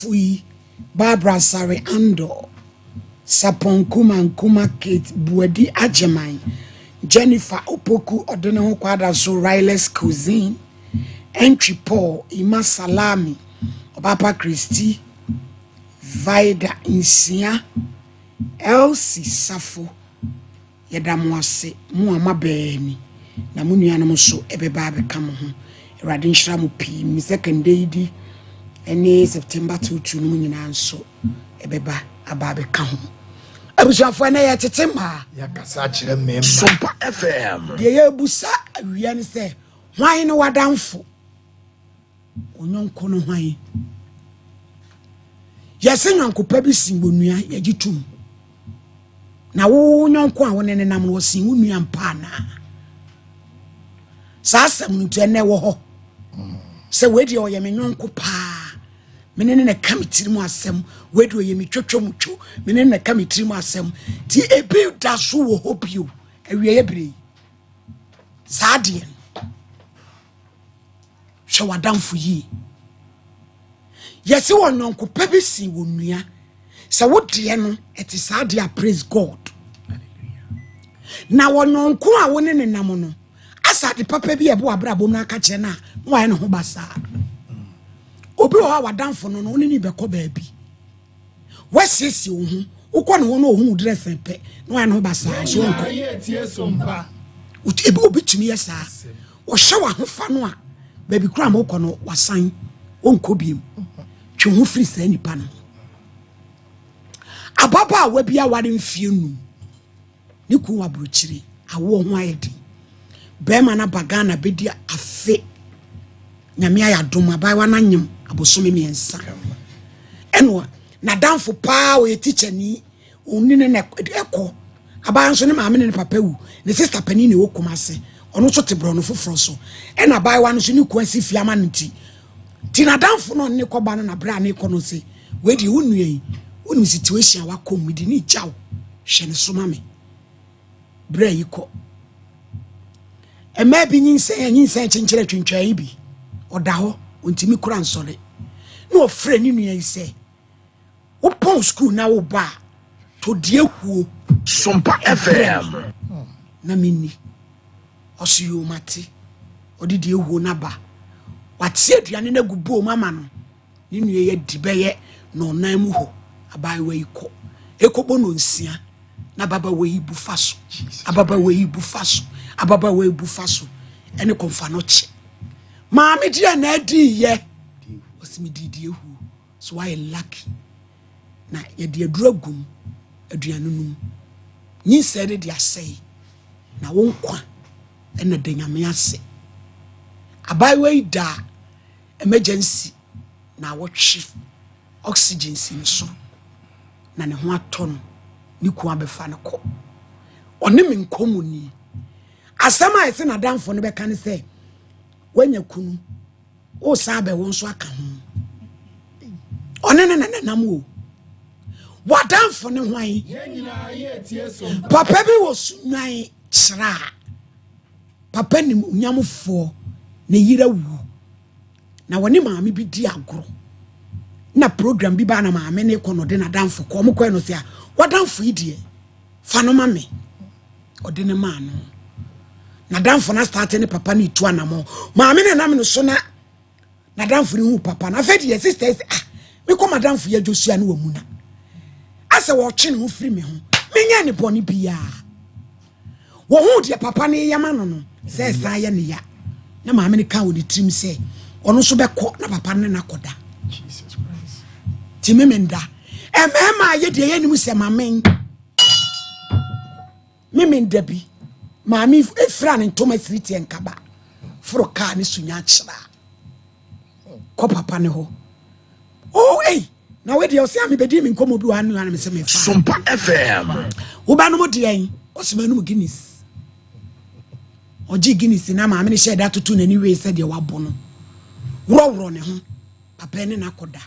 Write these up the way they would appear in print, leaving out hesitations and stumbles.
Fui Barbara Sari Ando Sompa Nkomo Kate Buedi Ajemai Jennifer Opoku Odene Kwada so Riles Cuisine Entry Paul Ima Salami Papa Christy Vida Insia Elsie Safo Yedamwase Muama Beni na munuanom so ebeba abeka mo ho Erade nhira mo pi mi second day di ene September 22 no nyina nso ebeba aba abeka ho abusuafo na ye tetema ya kasa kire mem Sompa FM de ye busa awia ne se hwan ne wadamfo onyonko no hwan yese nyonko pa bi simbonua ye gitum na wo nyonko a wonene nam no sin wo nua mpa na sasam ntu ene wo ho se wedi o ye menyonko pa menene na kamitirimu asem wedi o ye metwotwomucho menene na kamitirimu asem ti ebi da so wo ho bio awie ye bere saadie hwe wadamfo yi yesi won nyonko pa bi si wo nua se wo de no eti saadie praise God na won nyonko a wonene nam no asade papa bi ebo abrabom na aka che na wa ne ho basa obi wa wadamfo no no ni beko baabi wasisi wo hu ukọ ne ho no hu dress pe na wa ne ho basa so nko tie sompa ebe obi tumi yesa wo hye wa ho fa no a baabi kura ma ukọ no wasan onko biem twe ho firi sa nipa no ababa wa bia ware mfie nu ni ku wa brochire awo ho ayedi bema na bagana bedia afe nyame ayadoma bai wana nyem abosome miensa eno na danfo pa o ye teacher ni onine na eko aba nso ne maame ne papa wu ne sister pani ne wokumase ono so te bro no foforo so ena bai wana so ni kwasi fiama nti ti na danfo no ne koba no na bra ne kono se we di unuyi unu situation wa komudi ni jaw hye ne so mame bra yi ko ema bi nyinsen chenkyere twintwan yi bi oda ho ontimi kura nsore na ofre ni nua yi se wo pon school na wo ba to die huo Sompa FM na minni osuyo mate odi die huo na ba wate aduane na gubo mama no ni nua ye dibeye no nan mu ho abai we iko ekobo no nsia na baba we ibu faso ababa we ibu faso ababa we ibu faso ene konfa no che maame dia na adi ye osimi didi ehu so why lucky na ye de aduragum aduane num nyi sede de asai na wonkwa ene de nyame ase abai we da emergency na wotwe oxygen sin so na ne ho aton ni ku abefa ne ko one me nkomu ni asama ese na danfo ne beka ne se wanya kunu o sabe won so aka ho one ne nam o wadanfo ne hwan nyina ye tie sompa papa bi wo sunwan kyra papa ni nyamfo ne yira wu na woni maame bi di agoro na program bi ba na maame ne kono de na danfo ko mo ko no se a wadanfo idie fa no mame ode ne ma no na danfo na start ne papa ne tu anamo maame ne nam no so na danfo ne hu papa na fe die sisters me ko madanfo ya josua ne wamu na ase wo twe ne hu firi me ho menya ne boni bia wo hu die papa ne yama no se sa ya ne ya na maame ne ka wo ne trim se ono so be ko na papa ne na koda Jesus Christ timemenda emema ye de ye nim se mamen memenda bi maami efra ne ntoma siriti enkaba fro ka ne sunya kyra ko papa ne ho oh na we de o se am bedi mi nkomo bi wa anu me se me fa Sompa FM wo ba no mo de en o se manu Guinness oji Guinness na maami ne share that tutu na ni we se de wabo no woro ne ho papa ne na koda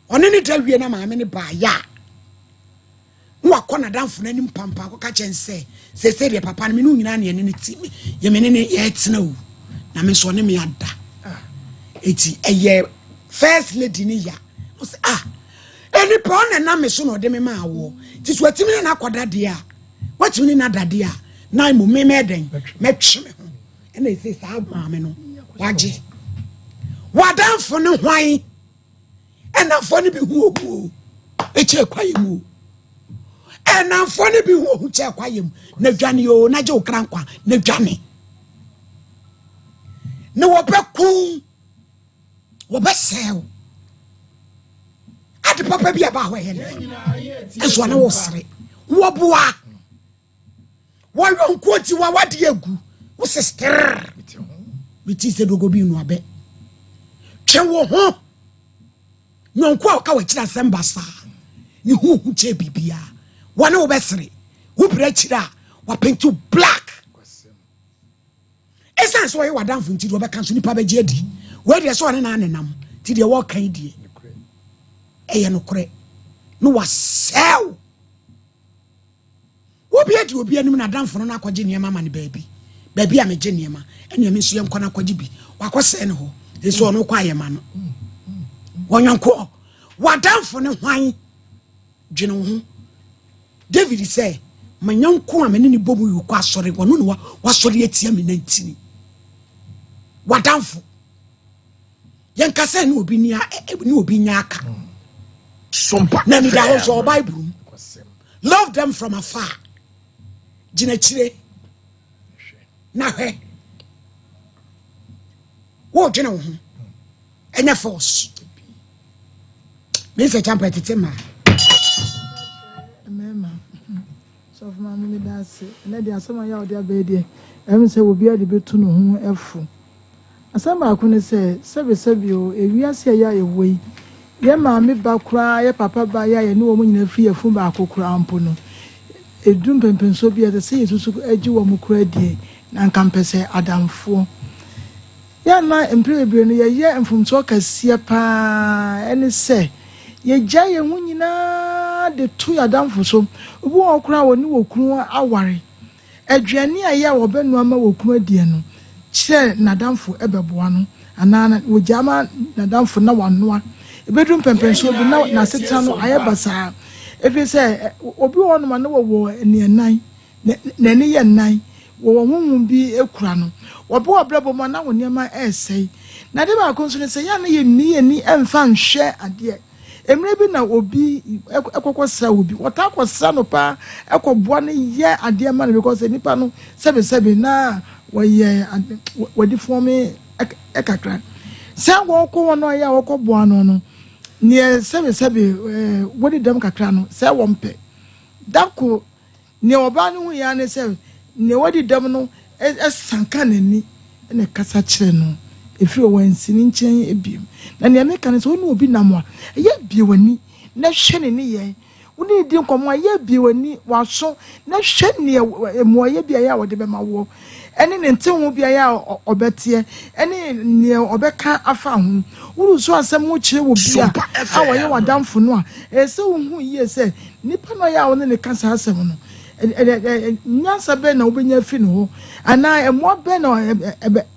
one ne da wie na maami ne ba ya nwa kona danfo na nim pampa ko ka chense se de papa ne nu nyina ne ne ti ye me ne ye tena wu na me so ne me ada eti eye first lady ni ya any pawn and na me so no de me ma wo ti so atimi na akoda de a watimi na dade a na mo me meden metwe me ho and they say sa ma me no waje wadanfo ne hwan and afo ne bi hu ogu e che kwaye mu and afo ne bi hu ogu che kwaye mu na dwane o na je okrankwa na dwane ne wo beku wo besew ade papa bi aba ho hele enso na wo sere wo boa wo yonko ti wa wade agu wo sister biti se dogo bi nu abe twe wo ho yonko a ka wa kira semba sa ni hu hu che bibia wo na wo besere wo bra kira wa paint black esa so ye wadanfo nti do be kan so nipa be je adi we de so ne na nenam ti de wo kan die eye no kore no wasel obi adi obi anim na danfo no akwaje niema ma ne baabi a meje niema ene me so ye nkona akwaje bi wakose ne ho eso no kwa ye ma no wonyanko wadanfo ne hwan dwene ho David say manyanko a mene ni bomu yu kwa sori wono no wasori etia me nantini wadanfo yenkase ne obi nya aka Sompa na mi da ho so Bible love them from afar jina chire na he wo jina wo enya force me se champa tetema mema so for me that's na dia asema ya odi abede em se obi ade betu no ho efu asema akune se sebio ewiase ya ewoi ye maame ba kura ye papa ba ya ye ne wo nyina fi efu ba akokura ampo no edum pempenso bi ade se yesusu agi wo mu kura die na nkampese adamfo ya na emprebere no ye mfumso kasie pa ene se ye gya ye hu nyina de tu adamfo so obi wo kura wo ni wo kunu aware aduane aye wo benu ama wo kunu die no kire nadamfo ebeboa no anana wo gyama nadamfo na wanoa ebedum pempenso bi na setira no aye basa efi se obi wo no ma na wo enan na ni ye nan wo honhum bi ekura no obi wo brabo ma na wo niema esei na de ba konso ne se ya na ye ni emfa nhwe ade emre bi na obi ekokosra obi wota akosra no pa ekoboa ne ye ade ma no because nipa no sebe na woye wodi forme ekakra se wo ko no ya wo ko boa no ne sebe wodi dem kakra no se wo mpe dako ne oba no hu ya ne se ne wodi dem no esanka nani ne kasa kire no efiri wansi ni nchen ebiem na ne ameka ne so woni obi namwa ye bie wani na hwe ne ye woni di nkomo ye bie wani waso na hwe ne emo ye bia ya wode be mawo ene ne ntehu bia ya obete ene ne obeka afa ho wuru so asem wo kire wo bia awo ye wadamfo no a ese wo hu ye se nipa no ya wo ne kasa asem no nyansa be na obenya fi no ana emo be na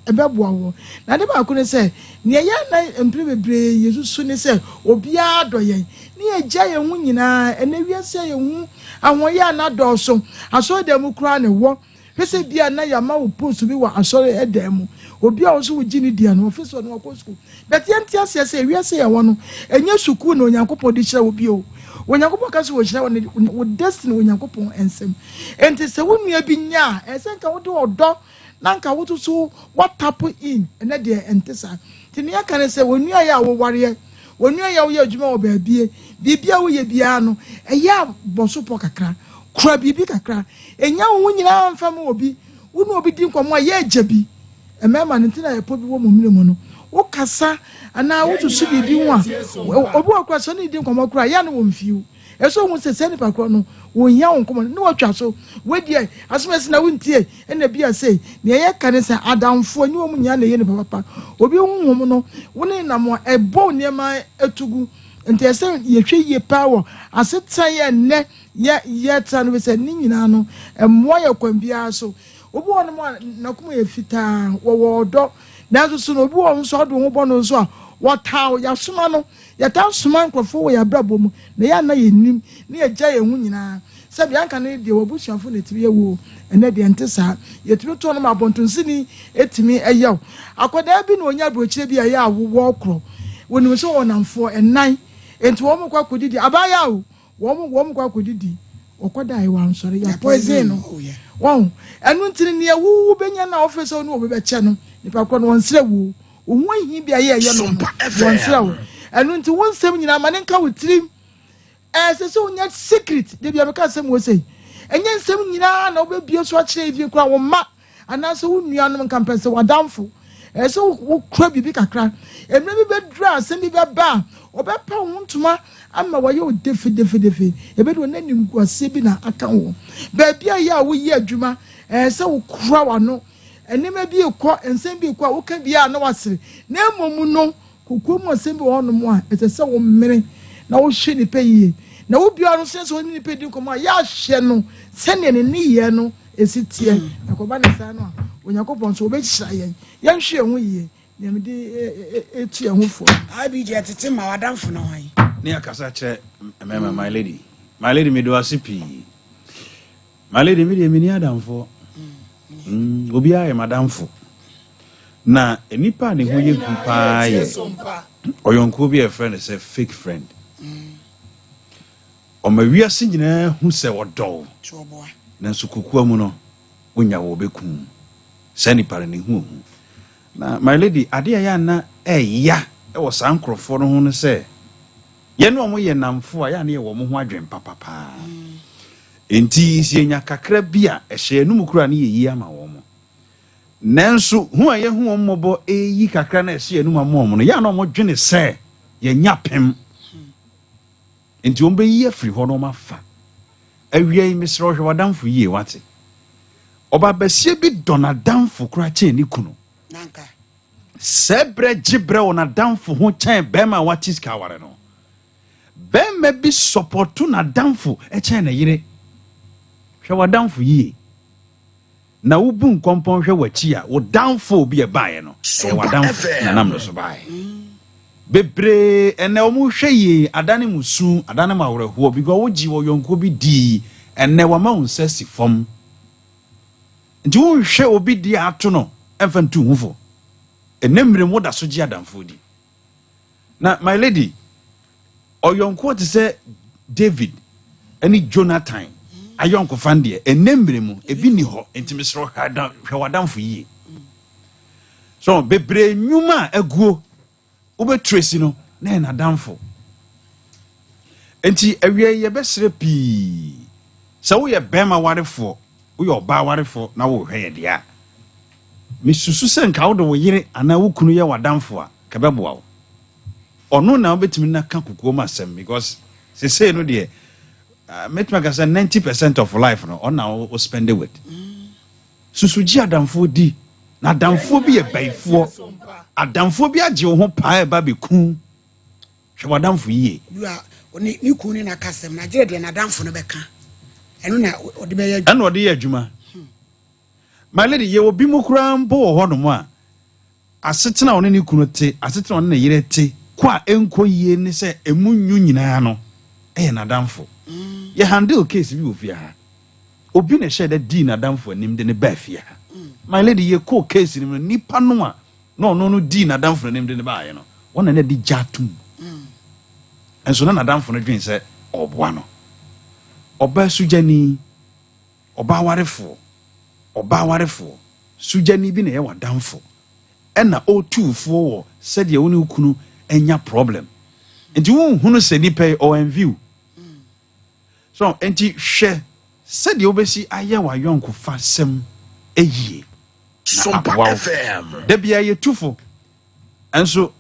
ebeboa wo na de ba ko ne se ne ya na empre bebre yesusu ne se obi adoye ne ya gya ye hu nyina ene wiase ye hu awon ya na doso aso de mu kura ne wo pese bia na ya ma wo post bi wa asore edem obi a wo so wugini dia no ofiso no ko school bet yantia se wiase ye wo no enye suku na onyankopon di kira obi o onyankopon ka so wo kira wo destiny onyankopon ensem enti se wo nua bi nya esenka wo de odo nanka wo to so what tap in ene de entesa tini aka ne se wo nua ya wo ware wo nua ya wo ye adwuma wo baabie bibia wo ye bia no eya bosopo kakra kura bibi kakra enya wo nyina mfa ma obi wo no obi di nkomo a ye agyabi emema ne ntina ye po bi wo mumire mu no wo kasa ana wo to su bibi ho a obi akura so ne di nkomo kura ya no wo mfiu eso hu se seni pakro no wo nya wo nkomo ne wo twa so wedie asomesi na wontie ena bia sei ne ye kane se adamfo anyi wo nya na ye ne papa obi hu hom no wo ne na mo ebo niema etugu nti ese ye hwe ye power asetan ye ne ye tan we se ni nyina no emmo ye kwambia so obi won mo na kuma ye fita wo do na so no obi won so do ho bo no so a wɔtaw yasoma no yɛta soma nkrɔfo wɔ yabrabɔ mu na yɛ na yɛnim na yɛgya yɛn ho nyinaa sɛ bianka no deɛ wɔbusuafo na tiri yɛwo ɛnɛ deɛ nte saa yɛtumi to no ma abɔntonsini etimi ɛyɛw akɔdaa bi na onya brokyire bi a yɛ awowɔ korɔ wonim sɛ wɔnamfoɔ ɛnan enti wɔn kɔ akɔdidi abaya o wɔn kɔ akɔdidi ɔkɔda ayɛ wansɔre ya poison no wɔn ɛno ntiri ne ɛwu benya na ɔfɛ sɛ ɔno wɔbɛkyɛ no nipa korɔ no wɔnsrɛ wo ohun hi bi a yɛ no wɔnsrɛ wo ɛno nti wɔn nsɛm nyinaa ma ne nka wo tirim sɛ sɛ wonya secret de bia bɛka sɛm wɔ sɛ ɛnyɛ nsɛm nyinaa na wobɛbie so akyerɛ ebi kora wo ma anaasɛ wo nuanom nkampɛ sɛ wadamfo sɛ wo kura bibi kakra emre bi bɛdura asɛm bi bɛba ɔbɛpa wo ntoma ama wɔyɛ wo defe ebɛde wo nanim guase bi na aka wo baabi a yɛ a woyi adwuma sɛ wo kura wano enema bi ekɔ nsɛm bi ekɔ a woka bi a na wasere na emom no kokom asɛm bi wɔ no mo a ɛsɛ sɛ wo mmere na wo hwe nipa yie na wo bia no sense wo nipa di komo a ya hye no sɛne ne niye no esitie akoba ne sa no a Onyankopɔn so obɛhyira yɛn yɛnhwe ho yie na me de etu ho fo abi je tete ma wadamfo no han ne akasa kyerɛ mama my lady me do asipi my lady me de me ni adamfo obi aye madamfo na enipa ne ho yɛ kupa ye oyonko bi e friend say fake friend ma wiase nyina hu sɛ wɔdɔw na nso kokua mu no wonya wo bekum sani pare ne hu na my lady ade ya na ɛya ɛwɔ san krɔfo no ho no sɛ ye no mo ye namfo a ya na ye wo mo ho adwen papapa enti sienya kakra bi a ɛhye no mu kura ne ye yi ama wo mo nanso hu a ye hu wo mmɔbɔ eyi kakra na ɛhye no mu mo no ya na mo dwene sɛ ye nya pem enti ombe yi afiri ho no mafa awiai misro hwe wadamfo yie wate oba basie bi donadamfo kura che ni kunu nanka sebre gibre ona damfo ho chen bema wati ska ware no bema bi supportu na damfo e chen na yire hwe wadamfo yie na wubu nkompon hwe wachi a wo damfo bi e baaye no e wadamfo na nam no so baaye bebre ene omu hweye adane musu adane mawreho because woji wo yonko bi di ene wa ma unsa si fom nti wo hwe obi di ato no emfa ntu hufo ene mre mo da so ji adamfo di na my lady oyonko te se David eni Jonathan ayonko fande ene mre mu ebi ni ho enti mesro hwe wadamfo yi so bebre nyuma aguo ube tracy no na na damfo enti awie ye besere pi sa wo ye bema warefo wo ye oba warefo na wo hwe ye dia misusu se nka wo do wo yire ana wo kunu ye wadamfo a ka beboa wo ono na obetimi na ka kukuo masem because se say no de metma ka say 90% of life no ona wo spend it with susu ji adamfo di na adamfo bi ye baifo adamfo bi agye wo ho paa ba beku hwe wadamfo yie dua oni ni ku ni na kasem na gye de na adamfo no beka eno na odi be ya eno odi ya adwuma my lady ye obi mu kura mbo wo hono mu a asetena one ni kunu te asetena one na yire te kwa enko yie ni se emunyu nyina no na adamfo ye handle case bi ofia ha obi na share di na adamfo anim de ne ba afia ha my lady ye ko case ni nipa no a no di na damfo nim de ne baaye no wona na di jatum enso na damfo no dwen se oboa no oba sujani oba warefo sujani bi na ye wadamfo ena otufo wo se de woni kunu enya problem enti wo hunu se ni pay or view so enti hwe se de obesi aye wa yonko fa sem eyie Sompa FM. Debia ye tufo. Enso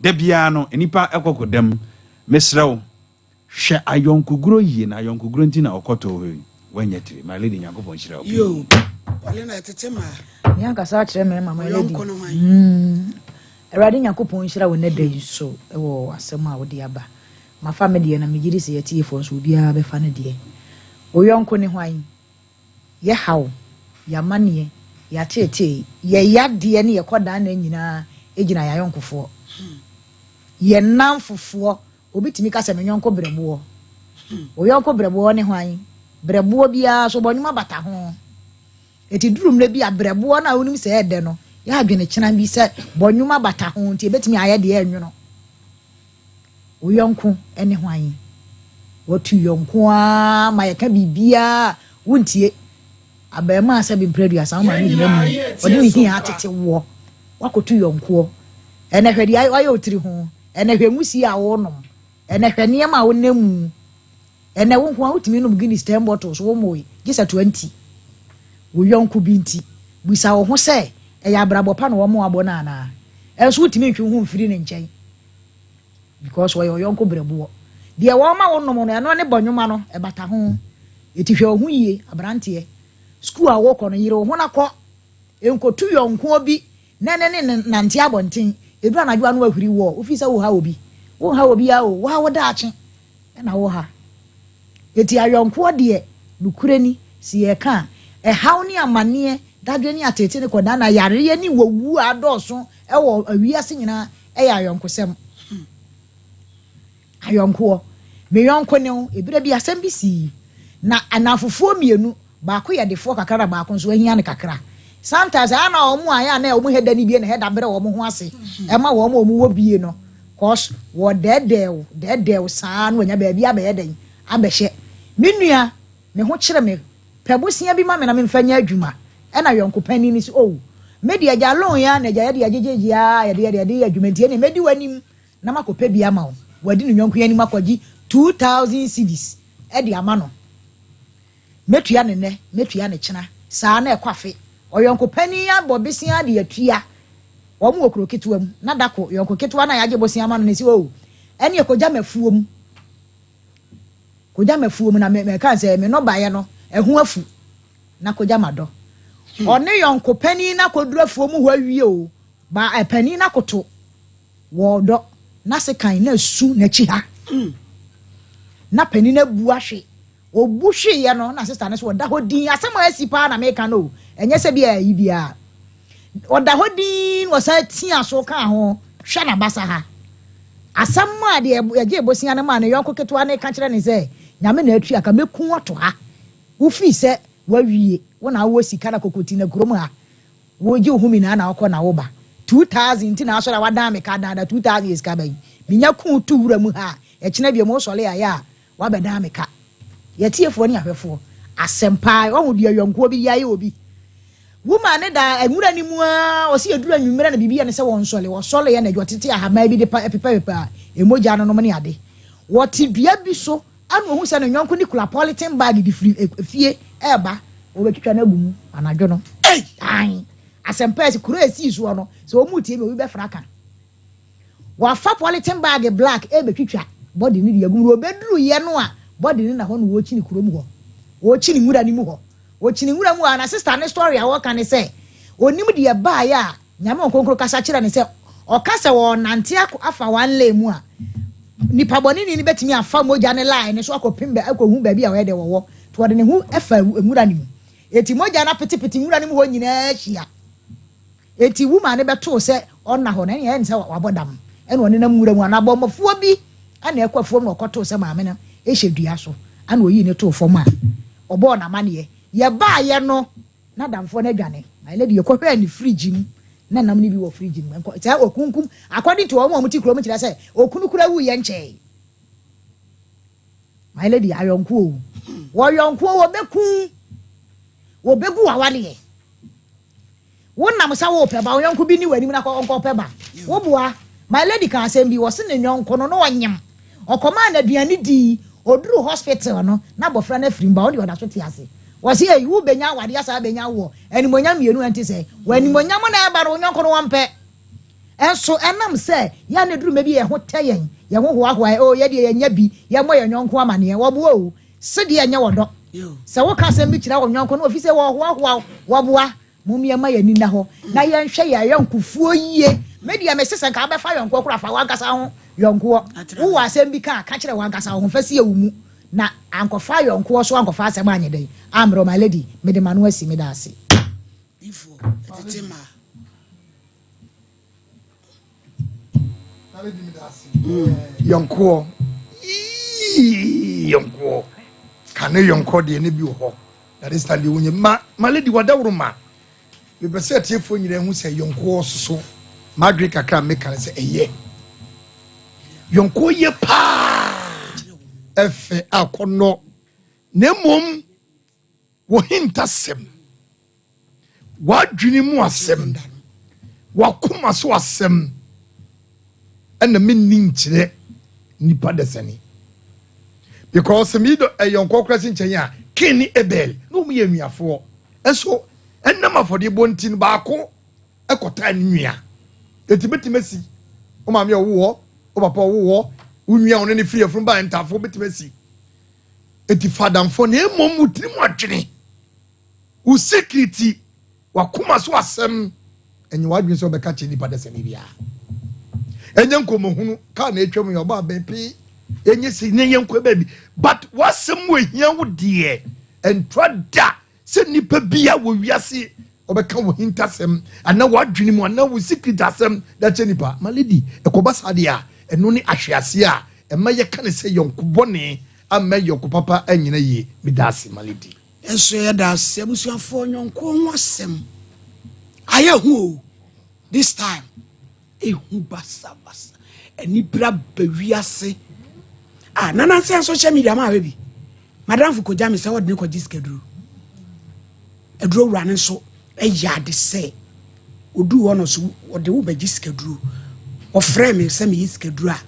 debia no enipa ekokodem mesrew hwe ayonkuguro yie na ayonkuguro nti na okoto ho wanyetire my lady Yakobon shira obi yo wale na tete ma nyanka sa kire me mama lady Erade Yakobon shira we ne dey so ewo asem a wo de aba ma family na megiri se yetie fo so obi a be fa ne de oyonko ne hwan ye hawo ya manie ya tete ye yade ne ye koda na nyina egina ya yonkofo ye nan fufuo obi timi ka se me nyonko brebo o yonko brebo ne hwan brebo bia so bonyuma bata ho eti durum le bia brebo na wonim se ede no ya adwene kyena bi se bonyuma bata ho nti ebetimi aye de enwono o yonko ene hwan wotu yonko a ma ye ka bibia wuntie abema asa bi mpredu asa ma ni mu odi ni hin atete wo wakotu yonko ene hwedi aye otiri ho ene hwemusi a wonom ene hwene ma wonamu ene wo ho utimi no Guinness 10 bottles wo moyi gisa 20 wo yonko bi nti busa wo ho se e ya brabo pa no wo mo abo na na enso utimi ntwe ho mfiri ne nkyɛn because wo yonko brabo de wo ma wonom no eno ne bonyuma no e bata ho eti hwe ho yie abrante school a wo kɔ no yire ho na kɔ enkotu yonko bi nene nante abonten edura na adwa no ahuri wo ofisa wo ha obi ya o wa wo daache na wo ha eti ayonko de nukure ni si ye ka e haw ni amane dadwe ni atete ne koda na yare ni wowu adoso e wo awiase nyina e ya ayonkosem ayonko me yonko ne ebire bi asem bi si na anafofuo mienu ba ko ye defo kakra ba ko so ahia ne kakra sometimes ana omu aya na omu heda ni bi na heda bere omu ho ase e ma wo omu wo bie no cause wo dedew saa no nya ba bia ba yeden abehye menua me ho kire me pebusia bi ma me na me mfanya adwuma e na yonko pani ni so media ja lon ya na ja ya jejeje ya ya adwuma ntie ne medi wanim na makopa bi ama wo wadi no yonko yani makogi 2000 cedis e di ama no metua ne kyena saa na ekwafe oyonko pani ya bobesia de atua wo mu okro ketuam na dako yonko ketua na yaje bosia ma no ne si ene ekoja mafuom na me kan se me no baye no ehu afu na koja mado one yonko pani na kodura afuom ho awie o ba pani na koto wo do na se kan na su na chi ha na pani na bu ahwe obuhwe ye no na sister ne so da hodin asema asipa na me kan no enye se bia yi bia oda hodin wasa tia so kan ho hwa na basa ha asama de eje ebosia ne ma ne yonko ketua ne ka kire ne se nyame na atu aka meku oto ha wo fi se wawie wo na wo sika na kokoti na kurom ha wo je ohumi na na okọ na wo ba 2000 ti na aso na wada me ka da 2000 is ka ba minya ku tu wura mu ha e kina bia mo sole ya wa be da me ka yetiefo ni ahwefo asempa wo hu de yonko bi yaye obi woman ne da enwura ni mu a o se edura nwumere na bibia ne se won sole wo sole ya na dwotete ahama bi de pepa emoja no no ne ade wo ti dua bi so anu hu se no yonko ni kula politin bag di fie eba o betwitwa na gumu anadwo no ai asempa esi kuro esi so no so o mu tie me obi be fraka wa fa politin bag black e betwitwa body ni de gumu o beduru ye no a body ni na ho no wo chi ni kuro mu ho wo chi ni nwura ni mu ho wo chi ni nwura mu na sister ne story a wo kan ne se onim de ba ya nyame onkonkro kasa kira ne se o kasa wo nante afa wan le mu a nipa boni ni betimi afa moja ne line so akopimbe akohu ba bi a we de wo to de ne hu afa nwura ni mu eti moja na petipeti nwura ni mu ho nyina hia eti woman ne beto se onna ho na ne nse wabodam ene one na nwura mu na bomofuo bi ana ekwafuo na okoto se maame na ehedua so ana oyi ne to fom a obo na mane ye ba ye no na damfo na dwane na lady ye kohwe ni fridge mu na nam ni bi wo fridge mu enko ta okunkum according to omo muti kuro mu kira say okunu kura wu ye nche my lady ayonko wo yonko wo begu awale wo nam sa wo peba wo yonko bi ni wani na ko peba wo bua my lady kan asem bi wo se ne yonko no wanyam okoma na aduane di oduru hospital no na bofra na frimba wo de oda so ti ase wo se yi wo benya awade asa benya wo animonyam mienu anti se wo animonyam na eba ro yonko no wampe enso enam se ya na duru mebi ye ho teyen ye ho hoahoa o ye de ye nya bi ye mo ye yonko amane wo bo o se de ye nya wodo se wo ka asem bi kira wo yonko no ofi se wo hoahoa wo boa mumie ma ye ni na ho na ye nhwe ye yonkofuo yie media me sese ka abefa yonko kura fa wankasa ho yonko wo asem bi ka kire wankasa ho fa se ye wumu na ankofa yonko so ankofa asem anyeden amro my lady me de manu asi me da ase ifo etetema Yonko. Yonko. Can yonko de ne bi ho. That is stand you ma lady wadawruma. We be say tiefo nyire hu say yonko so. Margaret kakra make can say eye. Yonko ye pa. Efe akono. Nemom wo hintasem. Wadwini mu asem. Wakoma so asem. And the meaning chile nipa desani. Because me do a young cocrasin chenya, Kenny Ebel, no me a for. And so, and number for the bontin bako, a cotan mia. The Tibetimesi, O mamma war, O papa war, we on any fear from buying tough for Betimesi. Etifadam for name Momutim watching. Who security, Wakuma so asem, and you are so be catching nipa desani. Enye nkomo hunu ka na etwam yo ba bepi enye si nenye nkwa baby but wasem we hia wo de entrada se nipa bia wo wiase obeka wo hintasem ana wadwene mu ana wo secret asem da che nipa maledi ekoba sade a eno ni ahwease a ema ye ka ne se yonkobone amma yonkopapa anyina ye midase maledi enso ye da asem suafo nyonko ho asem aye hu this time ehu basa eni bra bawiase nana say social media ma we bi madam fu ko jam say wod ne ko diskeduru eduro wura ne so yade say odu wo no so wode wo ba diskeduru o frame me say me diskeduru a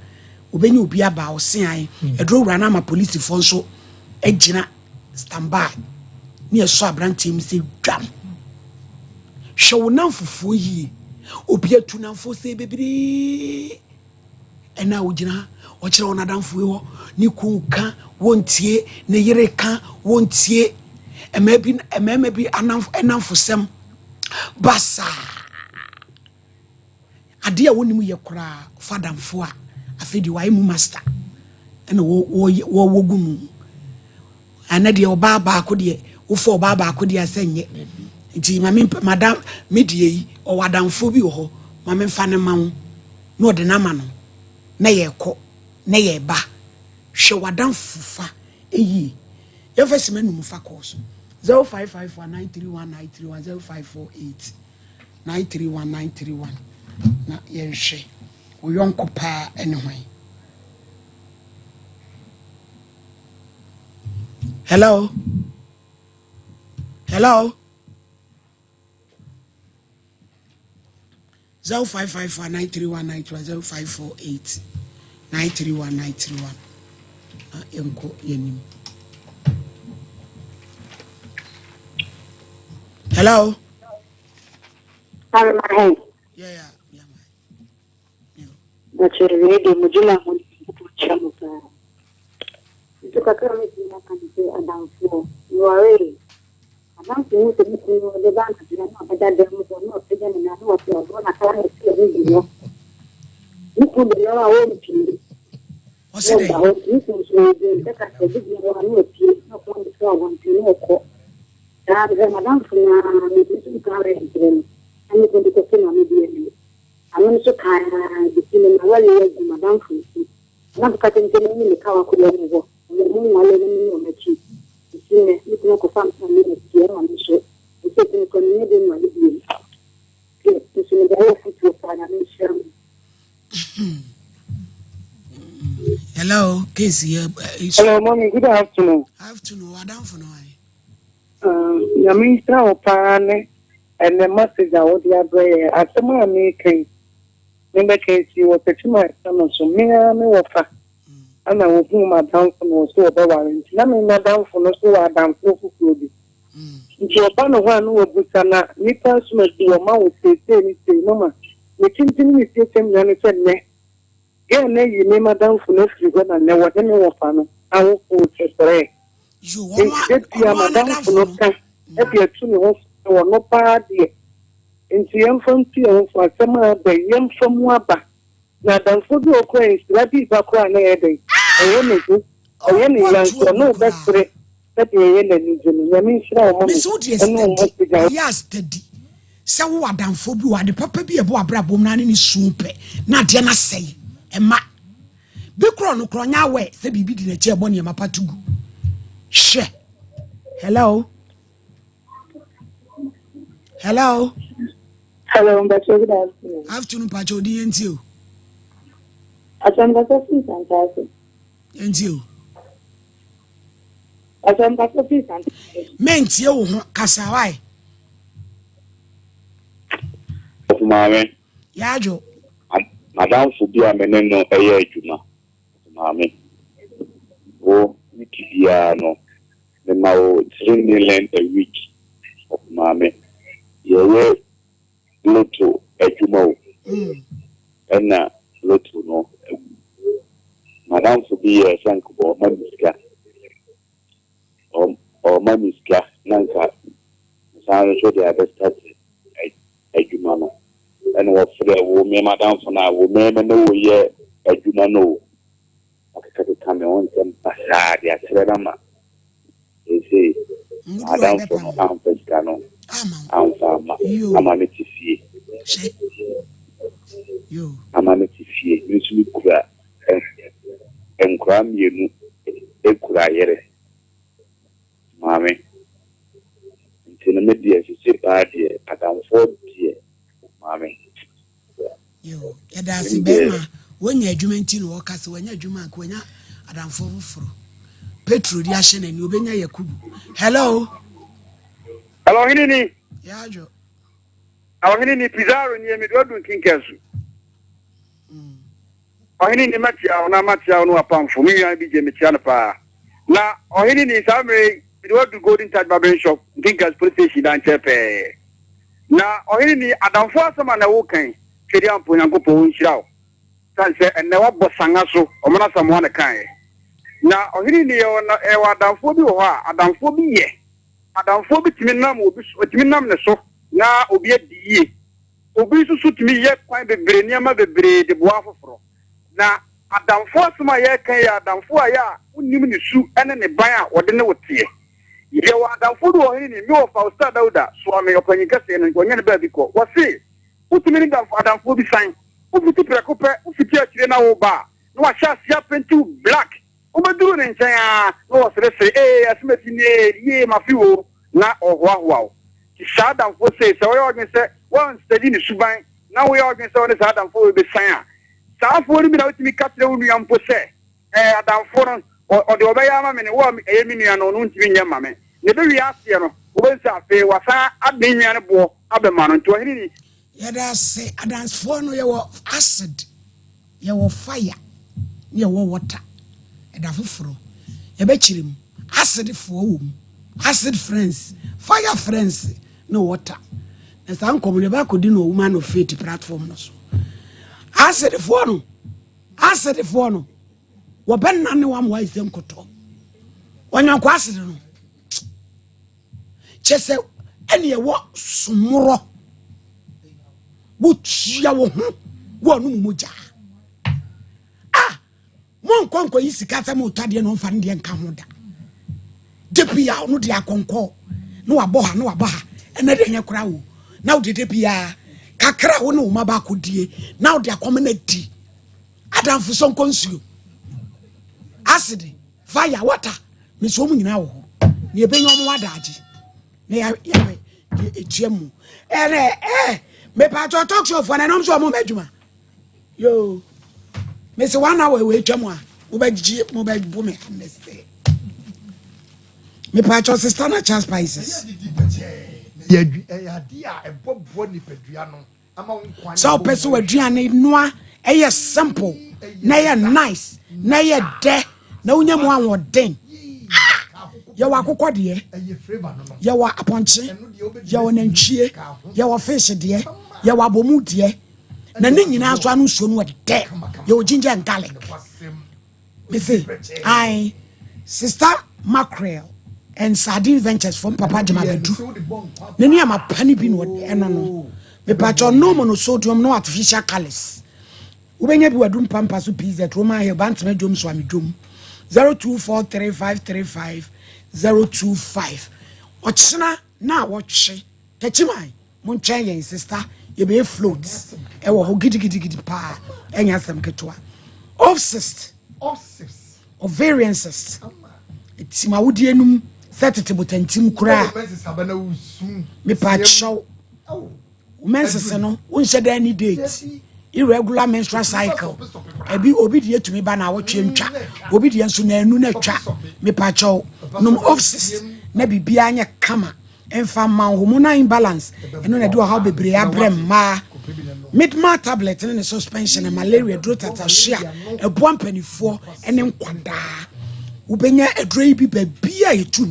obenyi obi aba o se an eduro wura na ma police fo so agina standby ne eso abrantie mi say dwam hwe wo nan fufuo yi obi atu nan fo say bebiri ena ugina o kire wona danfo ho ni kunka wontie ne yire ka wontie emema bi anamfo sem basa ade a woni mu ye kora fadamfo a afedi wai mu master ena wo gumu ana de oba ba ko de wo fo oba ba ko de asenye nti madam medie yi o wadamfo bi ho mame mfa ne ma wo no de na ma no na ye ko na ye ba hwe wadan fufa eyi ye fesi manu mu fa course 0554931931 0548931931 na ye hwe wo yonko pa ene hwan. Hello 0554931931 0548931931 enko yenim. Hello. Yeah. That's a radio Mujula Chamuka. You took a comment in that country and down floor. You are ready. I don't think the bank is not that there was not taken in a lot of one. I can't see a video. You could be your own team. What's it? You can show the video on your team, not one to one to know. That is a madam from the car and you can be taken on the I'm also kind of between the well as the madam from not cutting the car could let me go. The moon my living on the cheap. You can go find some minutes here on the show. You can continue my living. Yes, this is the whole foot of financial. Hello, Casey. Hello, mommy. Good afternoon. Afternoon. I don't know. Yamistra opane and the message I would have as someone making. Remember, Casey was a tumor, so me offer. And I will do my down for so about warrant. Let me not down for no so I down for food. If you're one of one who would not, Nippers must be a mouth, say, no man. We continue to say, and said, ne. Yeah, you name a down for no free and never any offer. I will put it. You want madam for no time. If you're too or no party. Into young from Tio for some other young from Waba. Now, don't forget your quays, let it back one day. I am a good, I am a young, so no best for it. That you ain't anything. I mean, yes, steady. So what done for you? The papa be a boy, brabum, nani soup. Not Jana say. Emma. Bikro no kronya we se bibi di na che ebo ne mapatugu. She. Hello. Hello. Hello, Mbacho, good afternoon. Afternoon pacho di enti o. Asamba Sophie Santaso. Enti o. Asamba Sophie Santaso. Mentie wo ho kasawai. Mame. Yajo. Madam Fubia meneno eye adwuma. Mame. Wo wiki no. Me ma wo 3 million a week. Mame. Yewe loto adwuma o. Ena loto no. Madam Fubia sankubo mamiska. O mamiska nanka. San so they have started adwuma no. And what for the me madam for now, we may know ye adwuma no. Akaka come on some pasad ya serama. They say madam for no am pescano. Am fama. Amaneti fie. Yo. Amaneti fie. Yusu kura. Enkura mienu ekura yere. Mame. Nti na me die se ba die adam for die. Mame. Yo, yadasi bema wenya adwuma nti no wokase wenya adwuma ko wenya adamfo foforo. Petro di ahye na ni obenya yakubu. Hello. Hello hinini. Yajo. Awo hinini Pizarro ni emidodu nkinkesu. Hinini matia na matia no apamfo mi yan bi je metia no pa. Na hinini samre midodu golden touch barber shop nkinkesu police station dan chepe. Na hinini adamfo asema na wo kan twedi ampo nyankopɔ nhyirawo san sɛ enne wabɔ sanga so ɔmana samoa ne kan na ɔhini ne yɛ adamfo bi wɔ hɔ a adamfo bi yɛ adamfo bi timi nam obi so timi nam ne so na obi adie obi so timi yɛ kwan bebre niama bebre de boa foforo na adamfo asoma yɛ kan yɛ adamfo a yɛ unim ne su ene ne ban a wɔde ne wotie yɛ wɔ adamfo do ɔhini ne mi wɔ Fausta Dauda so ame ɔpanyin kɛse no ɔnyɛ ne ba bi kɔ wɔse utimi da adamfo bi san ufuti prekope ufiti akire na wo ba no wa sha sia penti black ubaduru ne nchen a no wo sere asimeti ne ye mafiwo na ohwahoa o ti sha adamfo se wo yo odwen se won study ni suban na wo yo odwen se won se adamfo be san a saafo ni bi na utimi katre wo nuampo se adamfo no o de obeya ma me ne wo eye mi nua no no ntimi nya ma me ne be wi ase no wo be sa afi wasa adenya ne bo abema no nto hini ni Yada say adance for no your acid, your fire, your water, and a fufro. A bechirim, acid for whom, acid friends, fire friends, no water. As Uncle never could do no woman of faith platform. Acid for no, acid for no. Waben none one wise them koto. When you're acid, no. Chese any what sumuro. Butia wo hu wo no muja mon konko yi sika fa mo tade no mfa ne nka ho da depia no de akonko no wabo ha ena de nya kura wo na wo de depia kakra wo no ma ba kodie na wo de akom na di adamfo son konsuo acid fire water me so mu nyina wo ne ebenyo mo wadaji ne ya etuamu me pa talk show for na no so mo medjuma yo me se 1 hour we twamu a mo ba bu me say me pa sister na chance spices ya di a ebobo ni padua no ama nkwan so person aduane noa eye simple na ye nice na ye de na unya mo anwoden ya wa akokɔ de ya wa aponche ya wa nantwie ya wa fish de ya wa bomu de na ne nyina so anu so no de ya o ginger and garlic me say I sister mackerel and sardine ventures from Papa Jamabedu ne ne ma pani bi no eno no me patcho no monosodium no artificial colors ubenya bi wadum pampa so pizza troma he bantena dwom so amedwom 0243535025 ochina na woche techimai munchen yen sister ye be floats e wo ho gidigidi pa enya sam ketwa of cyst ovarian cyst it's ma wodi enum setete botantim kura me pa chow menses no unse da any date irregular menstrual cycle ebi obi de etumi ba na wotwe ntwa obi de nso na anu na twa me pa chow num of cyst na bibia anya kama emfa ma hormonal imbalance eno na de wo ha bebre abrem ma midma tablet ne suspension and malaria drotata eboa mpanifo ene nkwada ubenya edrei bi babia yetu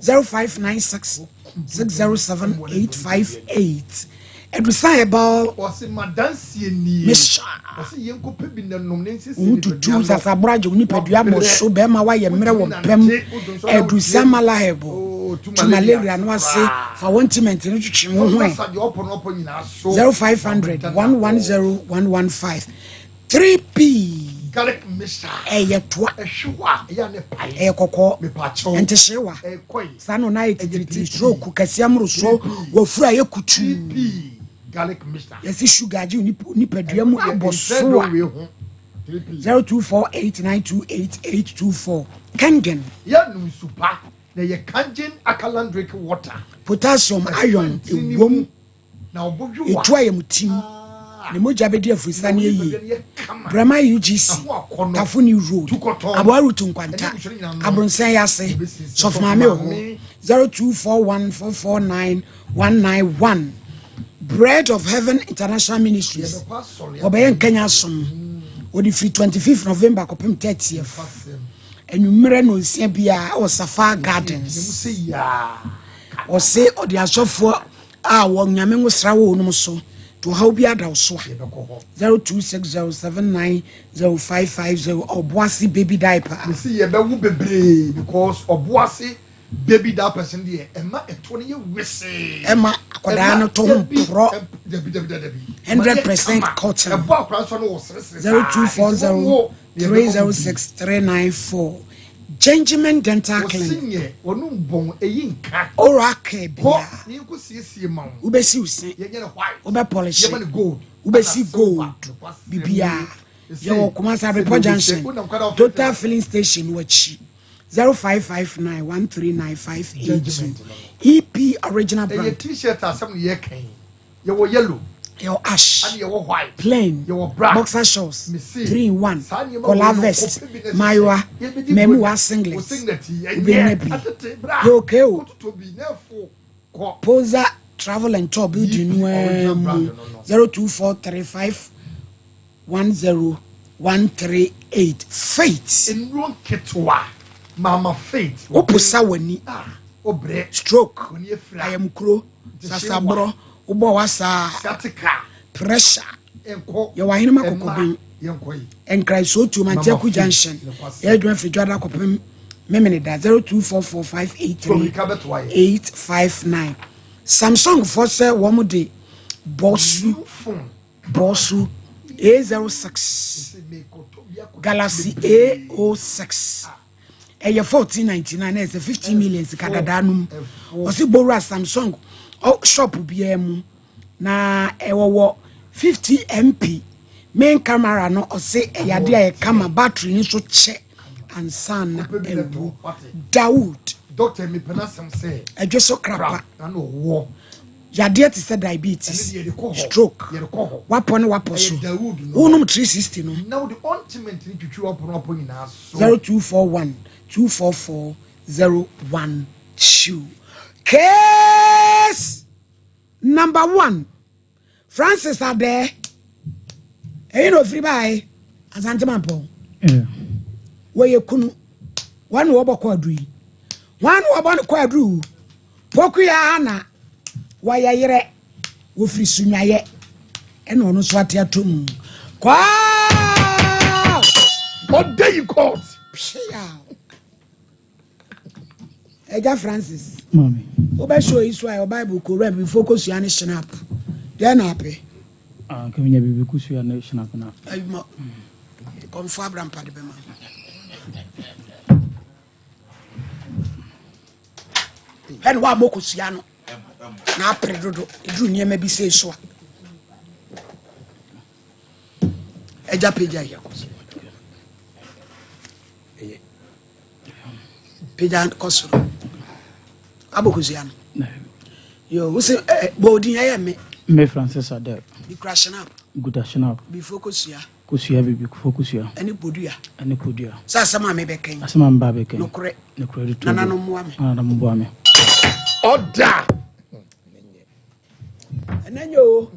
0596 607858 edusa hebal wasi madansie ni misha wasi yenko pebi na nom ne nsisi utu tu za sabraje uni pedua boso be ma wa ye mre wo pem edusa mala hebo to malaria no ase for ointment ni twitwi ho 0500 110 115 3p garlic mixture eyetwa ehwa ya ne pai ekoko me pa cho ente hyewa ekoi sano na etiti stroke kasiam ruso wo fura yekutu garlic mixture yesi sugar ji ni pedua mu aboso 0248928824 kangen ya nu supa na ye kangen akalandric water potassium iron ewom na obodwo etwa yemutim ne moja bedi afurisa ne yi brama UGC Tafuni Road Abwaru Tunkwanta Abronsen Yase Sofmame ho 0241449191 Bread of Heaven International Ministries obeyen Kenya som odi free 25th November kopem 30th enumere no nsia bia o Safa Gardens o se odi asofo a wo nyame ngosra wo no so to how be ada so 0260790550 oboasi baby diaper we see ye be wu bebre because oboasi baby diaper person dey ema eto ne ye wese ema akoda no to pro 100% cotton ebo akra so no wo sere 0240306394 Gentleman Dental Clinic. Oracle bia. Ubesi usin. Ube polish. Ubesi gold. Bibia. Yo Kumasa Report Junction. Total Filling Station wachi. 0559139582. EP original brand. T-shirt asem ye kan. Yo yellow. Your ash, and your white, plain, your black, boxer shorts, 3-in-1, collar vest, Maiwa, Memua singlet, okay, Posa travel and tour building 0243510138. Faith in Ron Ketwa, Mama Faith, Opusa weni, Obre, stroke, I am crow, Sasabro. Ubo wasa pressure ya wahina makokobin enkrai so to Manteku Junction ya dwan fidwada kopem memene da 0244583859 Samsung for say womo de bosu A06 Galaxy A06 eye 1499 is 50 million kadadanu osi boru Samsung shop biemu na ewowo 50 MP main camera no ose eyade aye kama battery ni so che ansan ewu Dawood doctor me penasem say edweso krapa na no wo yade ti say diabetes stroke wapo so unum 360 no now the ultimate ni twitwi wapo nyina so 0241244012 Case number 1. Francis are there. You know, free by Asantemanpo. Where you kunu one wobo quadri. One wobo quadru. Pokuya ana. Why yere wofri sunyaye. And ono swatia tum. Kwa! What day you called? Eja Francis. Mommy. Oba show Israel Bible ko read before ko suya ne snap. Dey na ape. Ka minya bibi ku suya ne snap na. Ay ma. Kom fo Abraham pa de be ma. Hen wa mo ko suya no. Na apre dodo. Edru niema bi se so. Eja peja ya ko. Pejan Kosoro. Abokusiano. Yo, who say Bodin I am Me Francis Ade. be crashing up. Good ashana. Be focus here. Kusia be focus ya. Any Bodia. Any podia. Sasama me became. Asama mbabe No correct. No credit to. Nana no mwame. Nana mbuame. Order. And then you.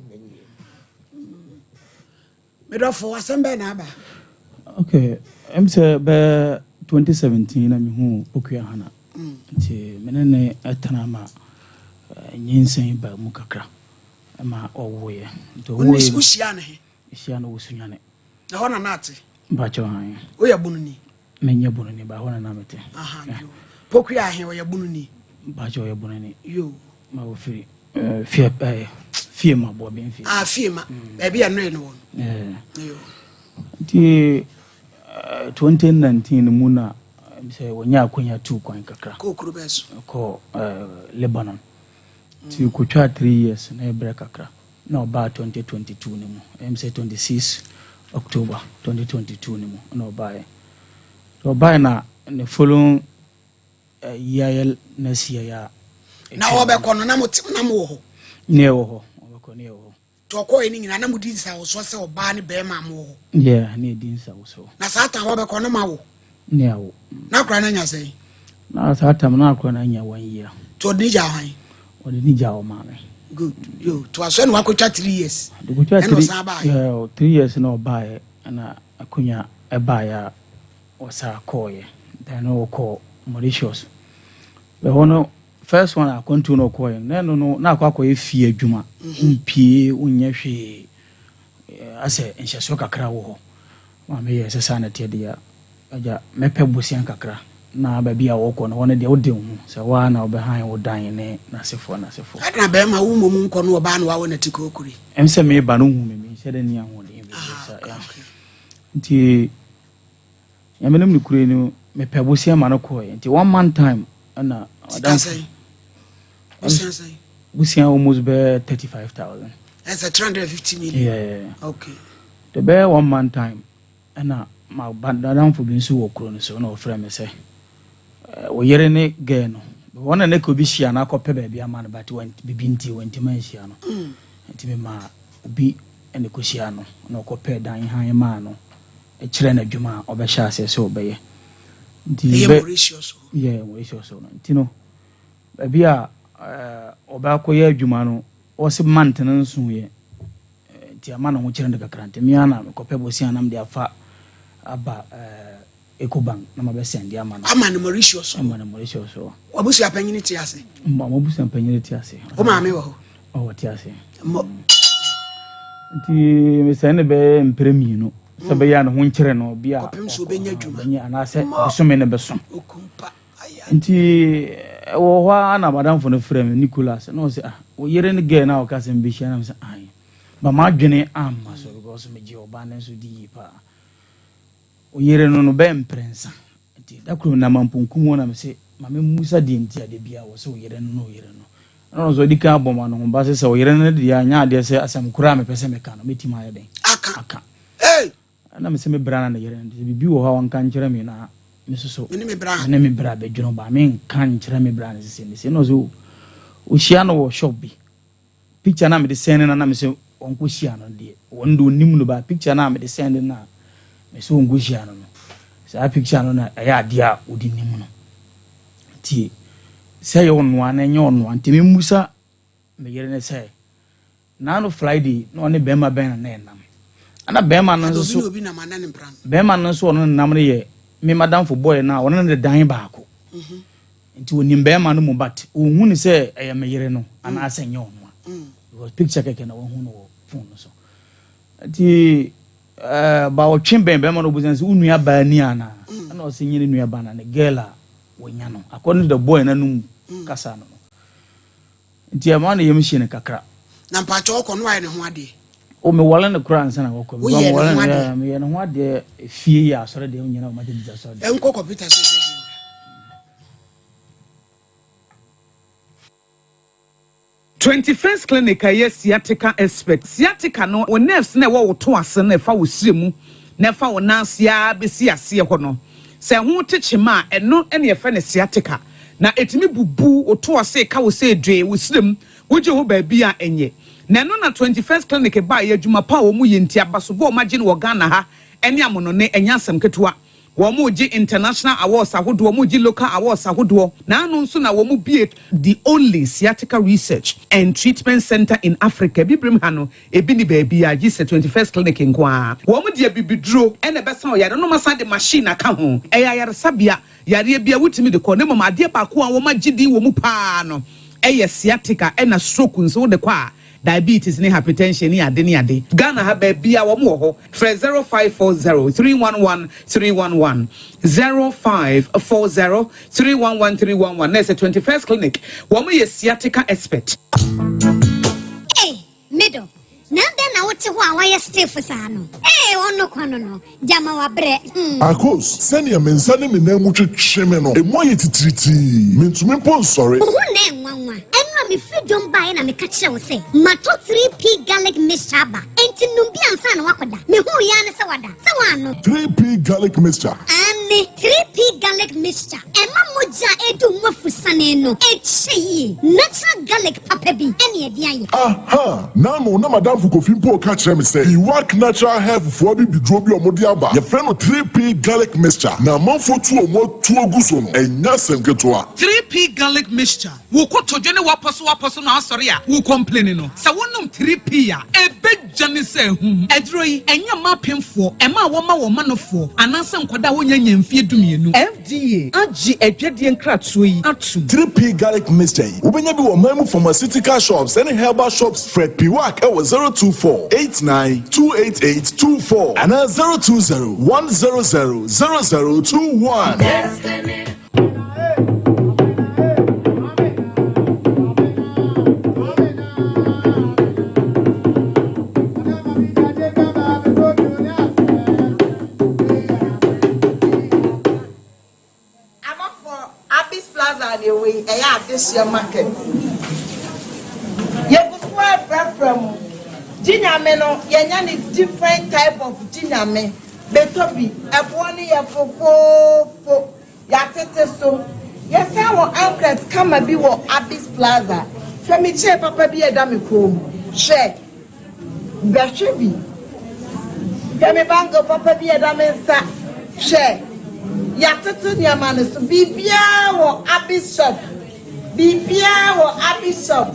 Made for Assemble Naba. Okay. I'm say be 2017 I'm who Okuya Hana. Nti menene etanama nyinsen ba mu kakra ma owoye to wo usia ne isia no wosunyane na hona nate ba cho han o ya bununi menye bununi ba hona na mete aha yo poku ya he o ya bununi ba cho ya bununi yo ma wo firi fie ma bo ben fie fie ma e bia no no yo ti 2019 mu na say wonya akonya 2 kwan kakra ko kurubeso ko Lebanon ti ko twa 3 years na e break kakra na oba 2022 ni mu em say 26 October 2022 ni mu na oba na ne following year next year ya na obe no na mutim na mo ho ne wo ho obe ne wo to ko eni nyina na mudi nsa wo so se oba ne be ma mo ho yeah ne di nsa wo so na sata obe no ma wo ne awo na kra na nya sei na sata na kra na nya 1 year to ni ja han o de ni ja o ma me good yo to aso ni wakotwa 3 years de ko twa 3 years na oba na akonya e ba ya wasa koye then o ko Mauritius we hono first one I continue no koye no na akwa efie adwuma mpie unya hwe ase nhyeso kakra wo ho ma me ye sesa na tie dia aja mepe busian kakra na ba bia wo ko no wona de wo de hu se wa na obe han wo dan ne na sefo adna be ma wo mom nko no oba na wa wona tikokuri em se me ba no hu me se de ni ahun de ya nti ya menem ni kure ni mepe busian ma no ko nti 1 month time na adam busian almost be 35,000 that's a 350 million yeah okay the be 1 month time na ma bandaran fu bin su wo kuro no so na ofra me say wo yere ne ge no wona ne ko bi hia na akɔpɛ ba bia ma no but bibi nti wonti man hia no nti me ma obi ene ko hia no na ɔkɔpɛ dan han ma no e kyerɛ na dwuma ɔbɛhyɛ ase sɛ ɔbɛyɛ nti be Mauritius no nti no ba bia ɔbɛakɔyɛ adwuma no ɔse month no nso yɛ nti ama no ho kyerɛ ne kakra nti me ana mekɔpɛ bosia nam de afa aba Ecobank na mabesend ya mano ama no Mauritius so wabusu apanyini ti ase mabusu apanyini ti ase o ma me wo o ti ase nti me sene be mpremi no se be ya no ho nkere no bia kopem so benya dwuma benya anase besome ne besom okumpa nti wo hwa na madam fo no frame Nicholas no se wo yere ne ge na o ka se mbihia na se ai ba ma dwene amma so because me je oba na so di pa o yere no be mprensa nti da kuro na mampunkum na me se ma me musa di nti ade bia wo se o yere no no so di ka boma no ba se o yere no di anya ade se asam kura me pese me ka no metima ya den aka na me se me brana na yere nti bibi wo ha wan kan kire me na me so me bra be dwono ba me kan kire me brana se no so o hia no wo shop bi picture na me de send na me se on ko hia no de wondo nim no ba picture na me de send na me so on ko hia no sa picture no na ya dia odi nim no ti say on one na nyon one ti me musa me yere ne say na no Friday no ne bema ben na enam ana bema no so obi na manane mpran bema no so no nam ne ye me madam for boy na wona ne dan baako nti wonim bema no mu bat ohun ni say eye me yere no ana asenye on because picture keke na wohun no phone no so nti ba wo twen bema no busan se unua ba ni ana ana o se nyine nua ba na ne girl wonya no according to the boy na num kasa no nti ama na yem hye ne kakra na mpacho okọ no aye ne ho ade o me wala ne kura nsa na okọ me wala me ye ne ho ade fie ya sore de nyina o ma de bisa sore enko computer se 21st clinic aye sciatica expert sciatica no o nerves na wo to ase na fa wo siremu na fa wo nansia besi ase ho no se ho techema eno ene ye fe ne sciatica na etimi bubu oto ose ka wo se dwe wo srem woje ho ba bia enye na no na 21st clinic ba ye adwuma pa wo mu ye ntia basobo o magye no Ghana ha ene amono ne enyasem ketewa wo mu gi international awards ahodo wo mu gi local awards ahodo na anu nso na wo mu bie the only sciatica research and treatment center in Africa bibrim ha no ebi ni ba bia gi se 21st clinic nkoa wo mu de bibiduro ene besa o yare no masa de machine aka ho eya yare sabia yare bia wutimi de ko ne mama ade ba ko a wo magye di wo mu pa no eye sciatica ena stroke nso de kwa diabetes ni hypertension ni ade Ghana ha ba bia wo mo ho 0540311311 0540311311 na 21st clinic wo mo ye sciatica expert middle nanda na wote ho a waya stiff sano ono kwano no jama wa bre Akos senior mensane me na mu twetwe no emu aye titiriti mentumi pon sori ho na enwanwa enwa me freedom buy na me ka kire wo se mato 3p garlic mixture ba enti numbi ansa na wakoda me hu ya ne se wada se wano 3p garlic mixture ane 3p garlic mixture ema moja edu mwafusane no echi natural garlic papa bi ene edi aye aha na no na madam Fukofi mpo ka kire me say he work natural health for bi bidro bi omodi aba ye friend no 3p garlic mixture na manfo tu omo tu oguso no enya semketoa 3p garlic mixture wo kotodwe ne waposo na asori a wo complain no se wonum 3p ya ebejane se hu edro yi enya mapemfo ema wo ma wo manofo ananse nkoda wonya nyamfie dumienu FDA agi adwedie nkratoyi atu 3p garlic mixture ubenya bi wo mamu pharmaceutical shops and herbal shops Fred Piwak e wo 02489288824 and 02010000021 Destiny. This year market. You go from Jinameno, Yanani different type of Jiname, Betobi, Abwani, Yafo, Yatete so. Yes, our uncles come and be what Abyss Plaza. Femi Che Papa be a damiko. Share Bashebi. Femi Bango Papa be a damesa. Share Yatete Yamanis to be Bia or Abyss shop. Bibia wo abishop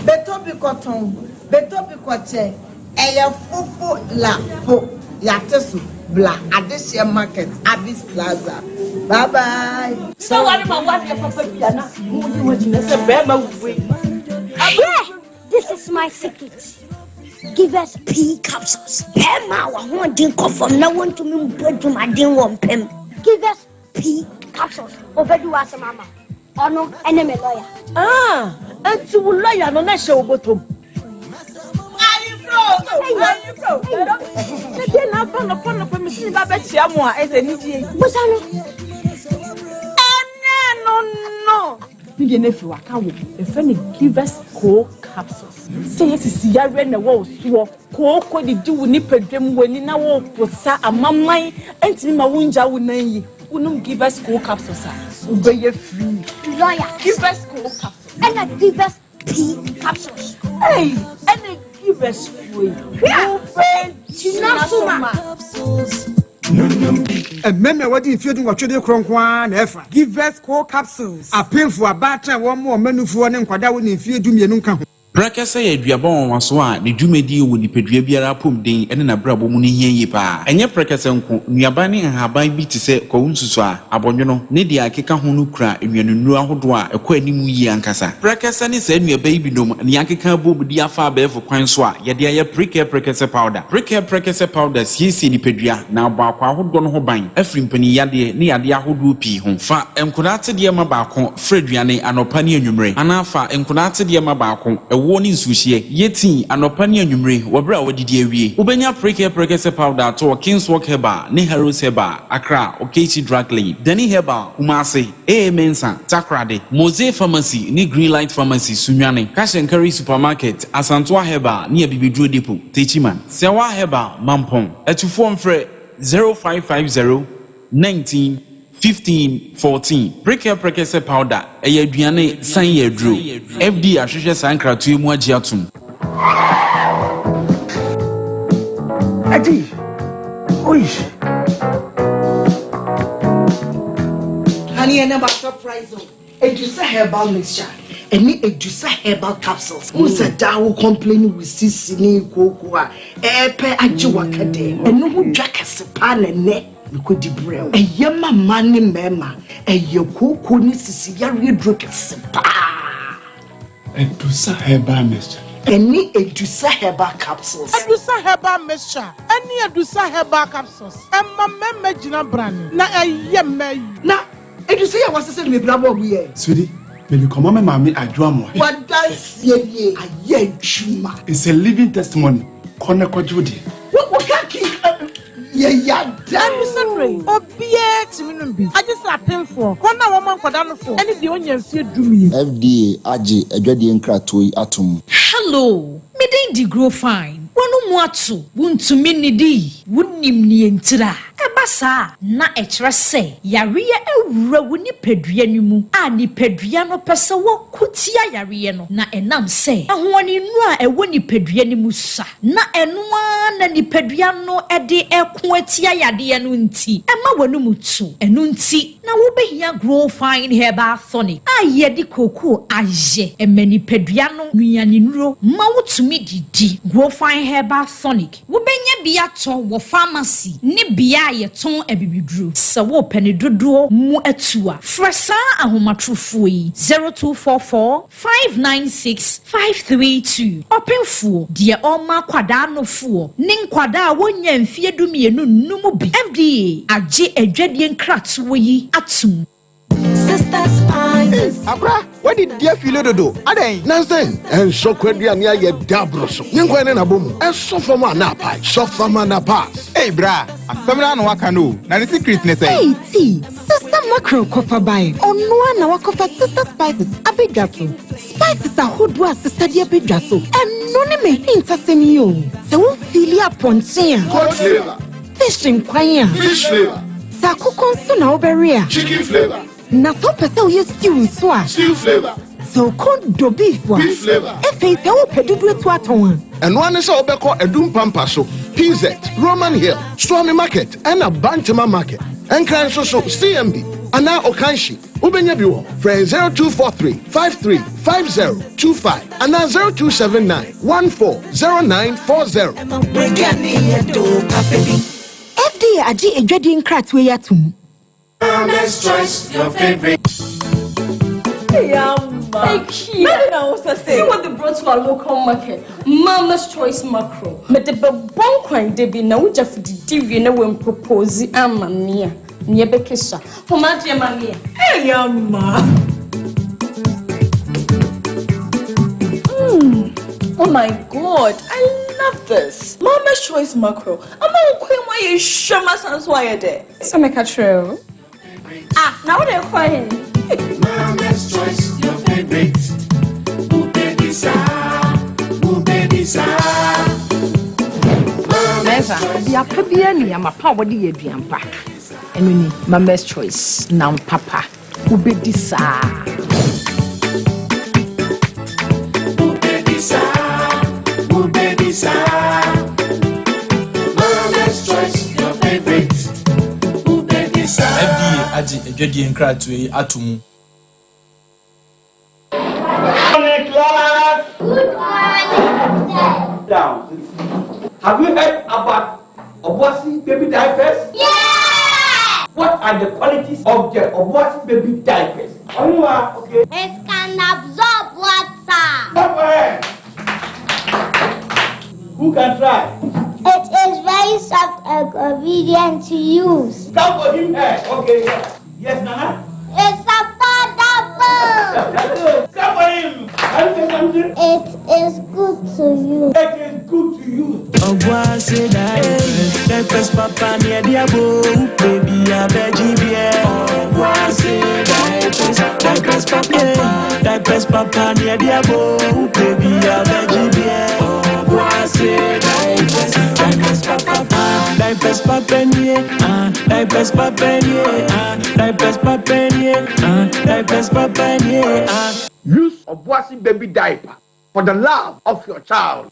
betobi cotton betobi kwache eya fofo la fo yatesu bla adeshe market Abyss Plaza bye bye so what papa biana mu di say bema we this is my secret. Give us P capsules bema wa ho din confirm na want to me bedroom adin won pem give us P capsules obedu ase mama ono enemy lawyer anti wo lawyer no na she obotom ayi bro me dey na pano me si ba be tia mo a eze ni die busano no me dey na fi waka wo e fe me give us co capsules say yes si yare na wo so ko di wo ni pedwem wani na wo posa amamman anti ma wo nja wo nan yi unum give us co capsules obey free lawyer give us co capsules and I give us P capsules hey and I give us free open chinasuma Meme wadi infedu watwede kronkwa na efa give us co capsules apemfo abatra wo mo manufuo ne nkwada wo ne infedu mienu nka ho Brakasa ya aduaba wanwaso a ne dwumadi wo nipadua biara pomden ene na brabo mu ne hienye pa enye brakasa nko nuaba ne nhaban bi te se kwawunsusu a abonwono ne dia akeka ho no kura enwanunu ahodo a ekwa animu yi ankasa brakasa ne sa nuaba yi binom ne akeka bobudi afa abefo kwan so a ye de aye brakasa powder siesi nipadua na abakwa ahodo no ho ban afri mpani yade ne yade ahodo pi ho fa enkunate de ma baako freduane anopa ne anwumre anafa enkunate de ma baako woni nsuhie yeti anopa ne anwumre wobra wadidi awie ubenya brakasa powder to Kingswalk Herbal ne Heroes Herbal Accra Okechi Drug Lane Dani Herbal Kumase Mensa Takrade Mose Pharmacy ne Greenlight Pharmacy Sunwane Kashenkari Supermarket Asantoa Herbal ne Bibidro Depot Techiman Sewa Herbal Mampong etufo mfre 0550 19 1514 Prekese powder eye aduane san ye aduro FDA ahwehwe san kratoe mu agye atom Adi oish honey and never surprise you. Edusa herbal mixture any Edusa herbal capsules who said that will complain with sisini kokua epe ajiwakade and no jackassipan and net could the brew a yama money mema a yoko ni sisi yari drokasipa Edusa herbal mixture any Edusa herbal capsules Edusa herbal mixture any Edusa herbal capsules and my mema brand na a yama na Edusa ya was said me bravo we sweetie me come on mama adwamo what does ye aye chuma it's a living testimony kona kwajudi what can keep yeah I'm sorry obie timinum bi I just append for kona woman kwada no for any the onye fie dumi FDA age adwade nkratoi atom hello me dey di grow fine wonu mu atu wuntumi nidi wunim ni entira ebasa na ekire se yare ewura woni padua nimu a ni padua no pese wo kutia yare no na enam se ahoani nu a ewo ni padua nimu sa na enoa na ni padua no ede eko atia yade no nti ema wonu mutu enu nti na wo behia grow fine herbal tonic a yedi koko aje emani padua no nuane nuro ma wotumi didi grow fine herbal tonic wo benya bia to wo pharmacy ni bia ye ton abibidru se wo pene dodo mu atua fresa ahomatrofo yi 0244596532 openfo de oma kwada no fo ni nkwada wonya mfie dumienu numu bi FDA age adwadie nkrato yi atum Sisters Spices. Abra, what did dear feel dodo? Aden. Nansen. And so kwedia nia ye dabroso. Nyenkwa ne na bomu. E sofama na pai. Sofama na pass. Hey bra, asemna no waka no. Na the secret ne say. Hey T, Sister Macro kofa buy. Onwa na wakofa Sister Spices abedwaso. Spices ahodwa Sister dia bedwaso. Eno ne me hinta semi yo. Se wo fili aponchen. Goat flavor. Fish kwanya. Fish flavor. Sa kukonsu na oberia. Chicken flavor. Na so pese wo stew so a. Stew flavor. So kondo beef wa. Beef flavor. Efe se wo pedudu etu aton. And one is obeko edum pampaso. PZ, Roman Hill, Swami Market, and a Bantama Market. And Kanso CMB. Ana Okanshi. Ubenya biwo. Friend 0243 535025. Ana 0279 140940. FDA agi edwadi nkratwe yatum. Mama's choice, your favorite. Yeah, thank you. See what they brought to our local market. Mama's choice macro. But the bon coin they be now just the you know when propose amania. Nyebekesha. For my dear mania. Hey, yamma. Oh my god, I love this. Mama's choice macro. I'm not queen why you show my son's wire there. So make a true. Ah, now they're crying. Mama's choice, your favorite. Who baby sa? Mama's ya pabia ni ya mapa wodi ye duampa. Eno ni Mama's choice na papa. Who baby sa? Who baby sa? Mama's choice, your favorite. FDA age adwadie nkratoe atomu Good morning. Down. Have you heard about Obuasi baby diapers? Yeah! What are the qualities of the Obuasi baby diapers? Okay. It can absorb water. Who can try? It is very soft and convenient to use. Come for him here. Okay. Yes, Nana? It's affordable. Come for him. Can you say something? It is good to use. It is good to use. Obuasi diapers, papa near diabo, baby a veggie beer. Obuasi diapers, papa near diabo, baby a veggie beer. Obuasi diapers, papa, diapers, papa near, diapers, papa near, diapers. Use Obuasi baby diaper for the love of your child.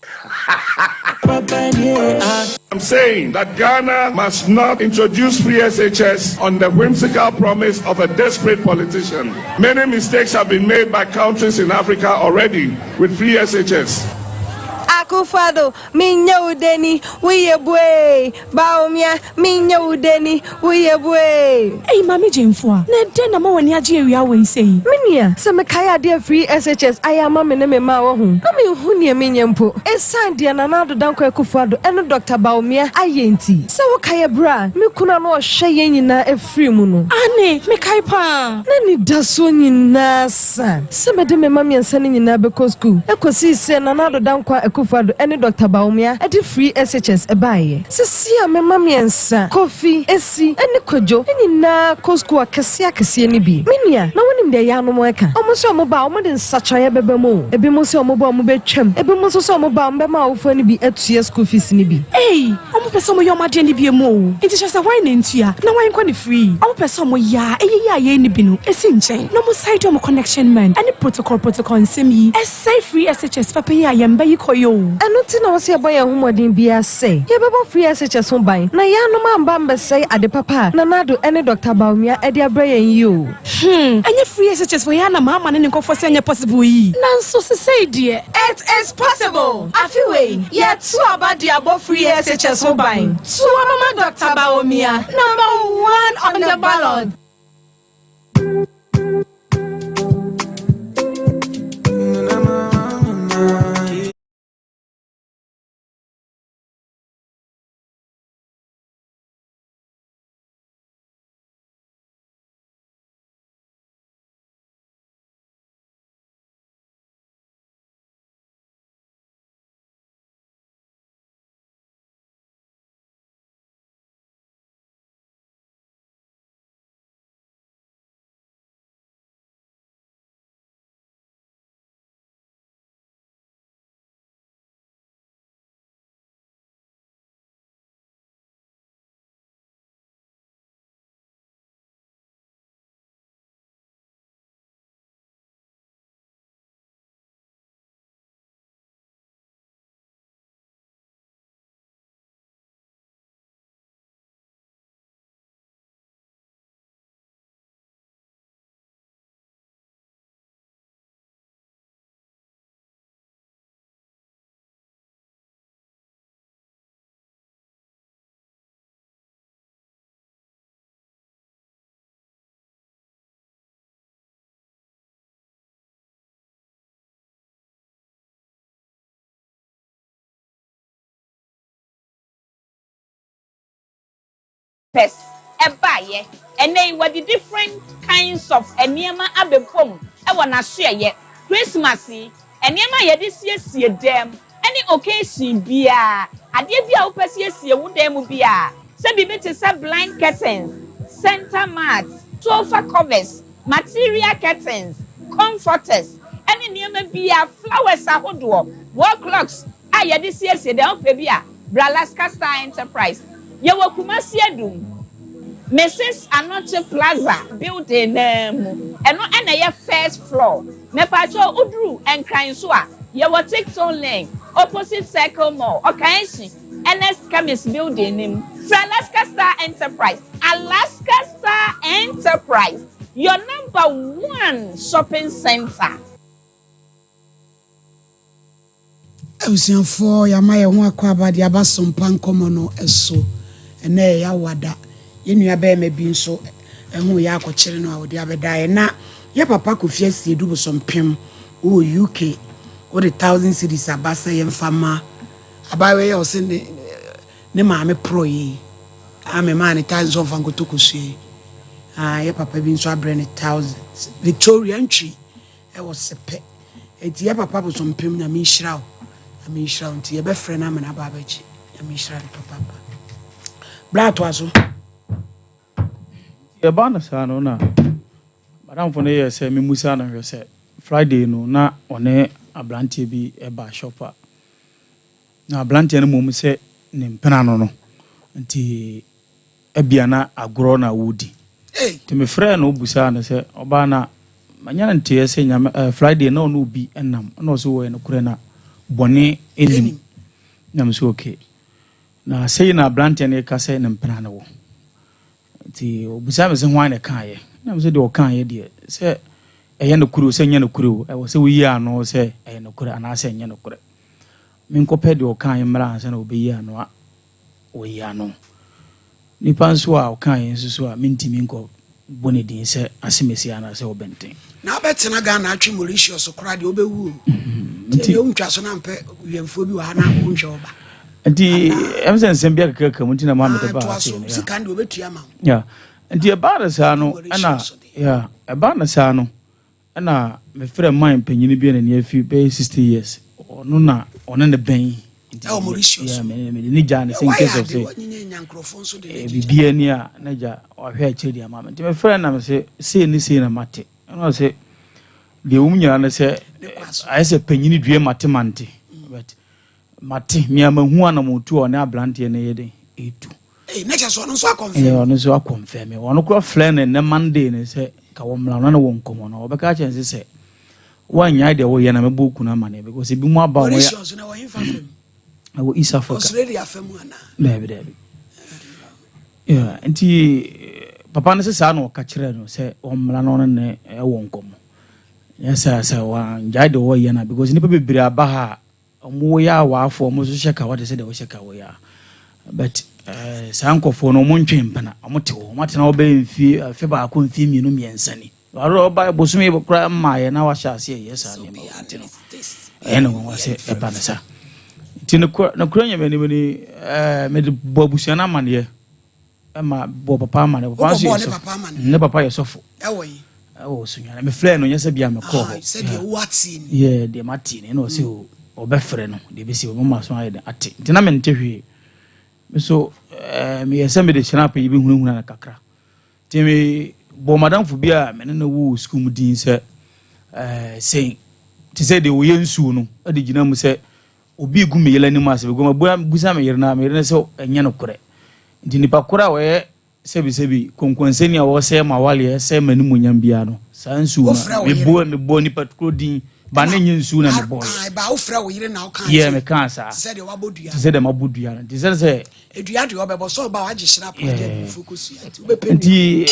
I'm saying that Ghana must not introduce free SHS on the whimsical promise of a desperate politician. Many mistakes have been made by countries in Africa already with free SHS. Akufado, minya udeni, uyebwe. Baumia, minya udeni, uyebwe. Hey, Mami Jemfua, na mawani aji area we say. Minia, some kaya dear free SHS, I am a mene maho. Nami hunia minyampo. Esandi ananado danko Akufado, and Dr. Baumia, ayenti. So kaya bra, mikuna no shayen na e free munu. Ane, me kaipa. Nani dasoni nasa. Some de me mami and sending in Abeko school. Ekosi se nanado danko Akufado, and Dr. Baumia, at the free SHS a buy. Sisia me mami and sa. Coffee, esi, and Kojo, and na Cosco Cassia Cassiani be. Minia, no one in the Yano Moeka. Almost a mobile more than such a bebemo. A bimoso mobile mobile a bimoso mobile bema for any be at school fees in be. Hey, I'm a person of your madeni be a mo. It is just a wine into ya. No one can free. I'm a person of ya, a ye binu, a sinche. No more side of connection man, and the protocol in semi. A safe free SHS papa ya yamba koyo. And not to know say boy whom would be a say. You have free SHS home by. Na ya no man bamba say at the papa. Nanado any Dr. Baumia at their brain you. And your free SHS for Yana Mamma and go for senior possible. Nan so say dear. It is possible. Afiwe, yet two about the above free SHS home by. Two Mama Dr. Baumia, #1 on the ballot. Pes ebaye ene what the different kinds of eniema abepom e wona so ye Christmas eniema ye de siesie dem any occasion bia ade bia wo pesiesie wo dem bia se bi te se blind curtains, center mats, sofa covers, material curtains, comforters any eniema bia flowers ahodo wall clocks a ye de siesie dem pe bia Bralaska Star Enterprise Yawa Kumasi Adum Mrs. Anoche Plaza building eno na first floor me pacho udru and crying so yawa TikTok link opposite Circle Mall Okaenshi NS Chemist building nim Alaska Star Enterprise your #1 shopping center. Ebusianfo yamaye ho akwaba de aba Sompa Nkomo no eso ene ya wada yenua be ma bi nso ehu ya akokire no awode abedae na ye papa Kofi asie du bosompem o UK o the 1000 cities abasa ye mfama abawe ye o se ne maame pro yi ame ma ne tanzo of angotokusue ye papa bi nso abre ne 1000 Victoria ntwi e wo sepe eti ye papa bosompem na mi hira ami hira nti ye be frɛ na amana ba abaji ami hira de papa Brato aso. Ebana sana na. Madam for ne say me musa na hwe say Friday no na one ablante bi eba shopper. Na ablante no mum say ne mpena no no. Nti ebia na agro na wodi. Ti me frɛ no busa na say oba na manyana ntie se nyame Friday na ono bi enam na oso wo no kure na bone enim nyam so okay na sei na brante na ka se ne mpena na wo ti obusa me se hwan na kan ye nyam so de o kan ye de se eye no kure se nya no kure e wo se wo yi ano se eye no kure ana se nya no kure min ko pe de o kan ye mra se na obeyi ano a wo yi ano nipa nso a o kan ye nso so a mintimi nko bone din se asimesi ana se obenten na betena ga na atwe Mauritius kora de obewu nti o ntwa so na mpe wiemfo bi wa na o nhwe oba nti emsen sembia kaka munti na mama de ba so sika ndi obetua ma ya nti e ba na sa no ana ya e ba na sa no ana me frɛ man panyini bi na ne afi be 60 years ono na ono ne ben Mauritius ya me ni ja ne senke so se bibia ni a na ja ohwe a chedi ama nti me frɛ na me se ni se na mate ono se de umnya na se ayese panyini due mate mante but mate mi amahu ana motu o na ablante ne yede etu na cha so no so confirm ono so confirm ono kro flane ne Monday ne se ka wo mla na wo nkomo no obeka chense se wanya de wo ye na mebuku na mane because bi mu aba wo ya na wo himfa fam awo East Africa Australia fam ana debi yeah nti papa ne se sa no ka kire no se o mla no ne e wo nkomo yesa se wa nya de wo ye na because ni pe bibiri aba ha omo ya wa afọ omo so sheka what say de wo sheka wo ya but sankofo no mo ntwe mpana omo te wo mate na oba mfi fe ba ko mfi mienu miensani waro oba bosumi kra maaye na wa sha ase yesa ne ma ate no eno wo se e ba na sa ti na kura nya mani me de bobusia na mane e ma bo papa mane papa so ne papa ye sofo ewo yi ewo so nya me frɛ no nya se bia me call se de watini yeah de matini no se obefre no de be se o ma so aye de ate nti na me ntehwe so me yesa me de chana pa yibi hunu na kakra ti me bo madam fu bia me na wo school mu din se sei ti se de wo yensu no ade gina mu se obi gu me yela ni ma se be go ma busa me yere se enye no kore nti nipa kora we sebi konkonse a wo se ma wale se mani munyam bia no sansu me bo nipa kro din ba na nye nsu na me boy ba wo fra wo yire na wo kan yeah me kan sa se de wabodua se de mabodua nti se edua de obebo so ba waje shira project focus ya ti obepe nti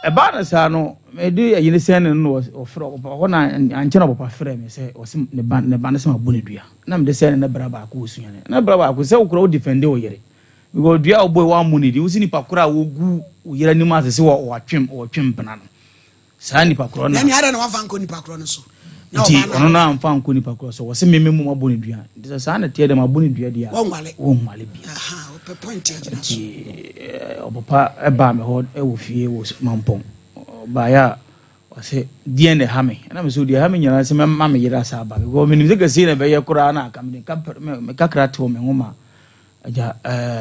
e ba na sa no me de yine se no ofra ho na anche na papa fra me se o se ne ba na se mabonedua na me de se ne bra ba ko osuya na bra ba ko se wo kro wo defend wo yire because dua wo boy wa munidi wo sini pa kra wo gu wo yire ni ma se wo twem bana no sa ni pa kro na ni ara na wa fanko ni pa kro no so nti ono na amfa nko nipa kro so wo se meme mu maboni dua nti sa na tie de maboni dua dia wo nwale bi aha o pe point ya na so obopa e ba me ho e wo fie wo mampon ba ya wo se die ne ha me na me so die ha me nyana se me ma me yira sa ba go me ni se gasi na be ye kura na aka me kakra to me homa aja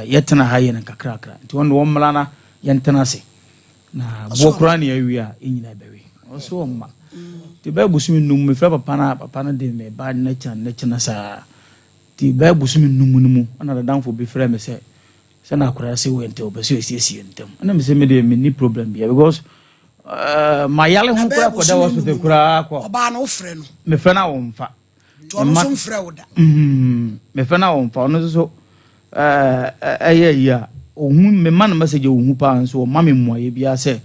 yetena ha ye na kakra nti wo mla na yentena se na bo kura ne awia enyina bewe so ma ti ba busumi num me fra papa na de me ba na chana sa ti ba busumi num ana da danfo be fra me se na akura se we ente obese esi entem ana me se me de me ni problem bia because my yale hu kura ko da was with kura ko oba na wo frɛ no me fra na wo mfa to no so mfrɛ wo da me fra na wo mfa no so ya ohun me man message ohun pa nso o ma me moye bia se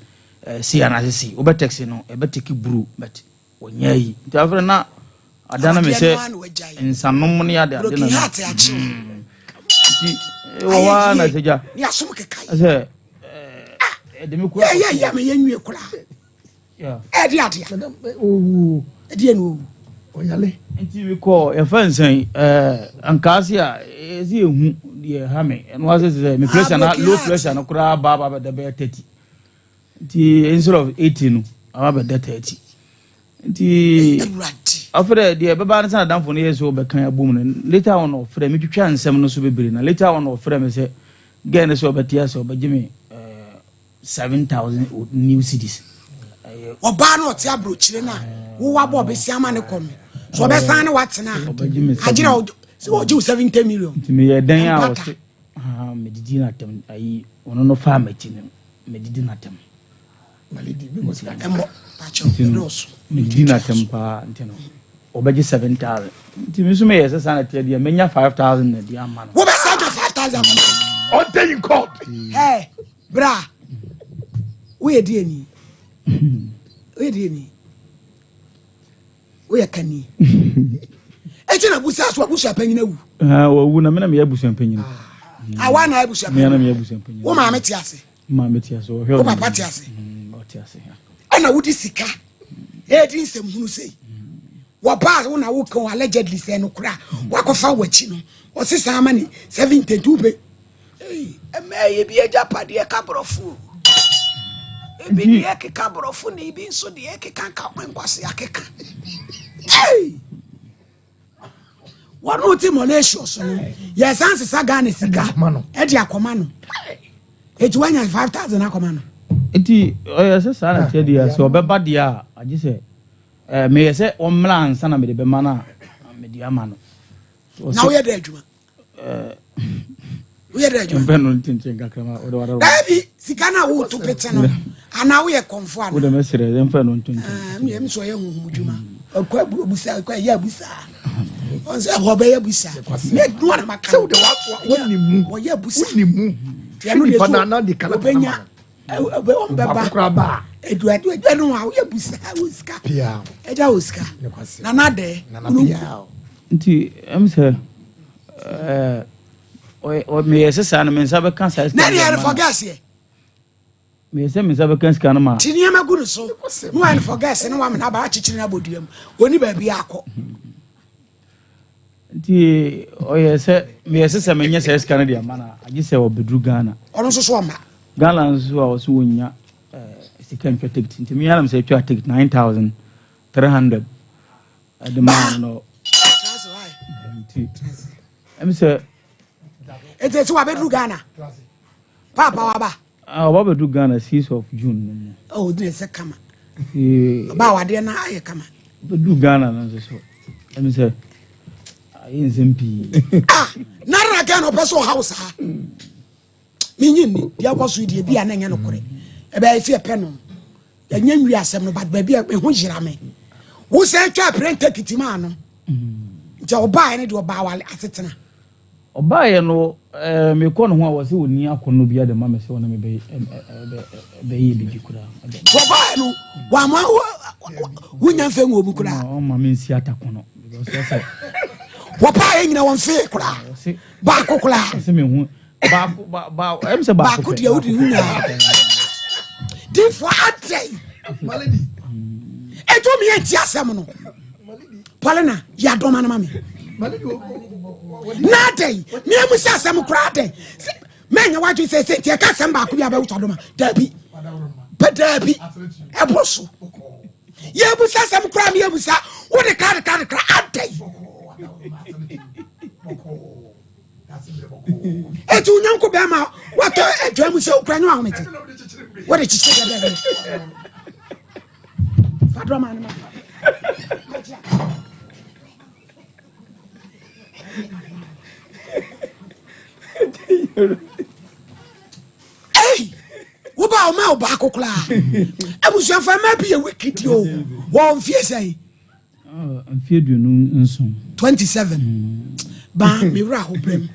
si ana se obe taxi no e be take buru but onyai nti afre na adana me se insanom ne ade ade na nti wa na seja ni asom kekai se de me kura ya me yanwie kura ya ade owu ade enu oyale nti we ko e fansan ankasi a ezi ehu de ha me eno wa se me pressure na low pressure na kura ba da be 30 nti instead of 80 no aba be 30 nti afre de beba na sana danfo no yeso be kan abum no later on ofre me twitwa nsem no so bebere na later on ofre me se gain so betia so be gime 7,000 new cities oba na oti abrochire na wo wa bo be siama ne kom so be san na watena ajira so wo 70 million nti me ye dan a wo se me didi na tem ayi ono no fa ma chi ne me didi na tem malidi bi mo sika embo Medina Tempa, Antino. Obeji 7,000. Timisume yes, sanity, the menya 5,000 at the man. What about 5,000? All day in court. Hey, bra. Where do you Where do you Where can you? Ejina busa so busa panyin awu. Wo na me na me abusan panyin. Awa na abusa panyin. Me na me abusan panyin. Wo ma meti ase. Ma meti ase. Wo papa ti ase. O ti ase. Ana wudi sika. E di nsem hunu sei. Wo ba wo na wo kan allegedly say no kura. Wa ko fa wachi no. O se sa ma ni 72 be. Ye bi eja pade e kabrofo. E bi ni e ke kabrofo ni bi nso de e ke kan ka kwenkwase akeka. Hey! What no team Malaysians no? Yes, answer Sagani Sika. Edi akomano. Eti wanya 5,000 akomano. Eti yes, sana tedi so be badia. Aji say me yese omla ansa na me de be mana me di amano. Na we dey adwuma. We dey adwuma. Mbe no tintin kakrama o de wara. Dabi sika na wo to pete no. Ana we konfo ana. O de me sere mbe no tintin. Me em so ye huhu dwuma. Akwa busa akwa ya busa. On say hobe ya busa. Me do na maka. So de wa ni mu. Wo ya busa. Ni mu. Ya no de banana de kala. Obenya. Obe on beba. Edu no wa ya busa. Uska. Pia. Eja uska. Na na de. Na pia. Nti em say o me yese sana me nsabe kan sa. Na dey forget here. Me yese me nsabe kan scan ma. Tinia maguru so. No one forget no wa me na ba chichiri na boduam. Oni ba bi akọ. Nti o yese me yese se menye se scan de amana. Agi se obedru Ghana. Ono so so ma. Ghana nso a o so wonya second ticket. Nti me yalam se twa ticket 9,300. The man no. That's why. Nti em se Ete wa bedru Ghana. Papa wa ba. Wa bedru Ghana 6th of June. Oh, dey se kama. Ba wa de na aye kama. Bedru Ghana na so. Em se ayin zempi. Na ra Ghana person house ha. Minyini dia kwaso die bia na nya no kore. E ba efi epe no. Ya nya nwi asem no bad ba bia e ho jira me. Wo se twa print kitima no. Nti oba ene de oba wale atetena. Oba ye no me ko no ho a wo se oni akono bia de ma me se wona me be ye bi kura. Oba no wa ma wo nya mfe ngo bu kura. O ma me nsi atakono because say Wapa ye nyina won fe kura. Ba ko kura. Se me hu ba em se ba ko dia udi hu na. Di fo atay. Malady. Eto mi enti asem no. Paulina ya do ma na mami. Malady. Na day, me am say asem kura day. Menya waju say tie ka asem ba ko bia ba wuto do ma. Dabi. Ba dabi. E boso. Ye bu say asem kura me abusa. Wo de ka atay. Etu nyanko be ma wato adwamu se ukra nwa homete what the chiche dey fadro man ma hey wo ba o ma o ba kokla abusu fa ma bi e wicked o wo mfie sei mfie du no nso 27 ba me ra ho brem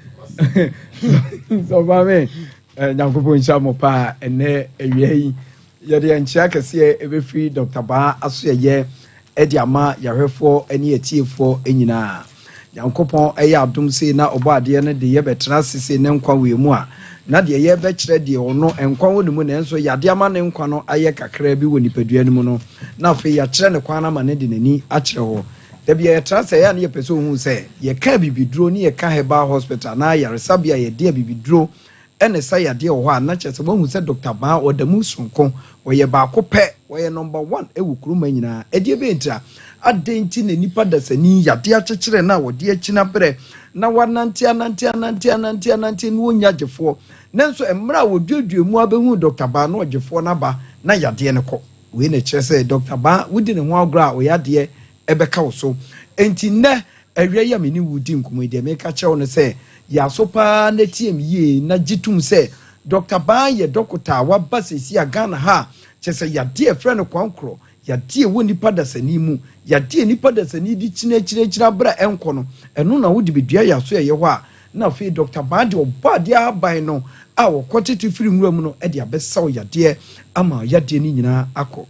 so ba me nyankopon ncha mo pa ene ewie yi ye de nchia kese ebe free Dr. Ba aso ye edi ama yahwefo ene etiefo enyina nyankopon eya adom se na obo ade ne de ye betra sese ne nkwa we mu a na de ye be kire de ono nkwa wo ne mu ne nso yade ama ne nkwa no aye kakra bi wo nipadua ne mu no na fe ya kire ne kwa na ma ne de nani a kire ho da bia ye trasa ya ne ye peso hu se ye ka bibiduro ne ye ka heba hospital na yaresabia ye de bibiduro ene sa yade ho a na chese wo hu se Dr. Ba odamu sonko wo ye ba ko pe wo ye number 1 ewu kuruma nyina ede be ntia adenti ne nipa dasani yade a kekere na wo de akina bre na wanantia no nya jefo nanso emra wo dwedwe mu abehu Dr. Ba no jefo na ba na yade ne ko we ne chese Dr. Ba wudi ne ho agra wo yade ebeka wo so enti ne awie ya meni wudi nkomo de me ka chewo no se ya so pa na tiem ye na gitum se Dr. Ba ye dokota wa basesi Ghana ha chese yade e frɛ no kwankro yade wo nipa dasani mu yade nipa dasani di china bra enko no eno na wo de bedua ya so ye ho a na fe Dr. Bade obade aban no a wo kwotete firi nwura mu no e de abesaw yade ama yade ni nyina akọ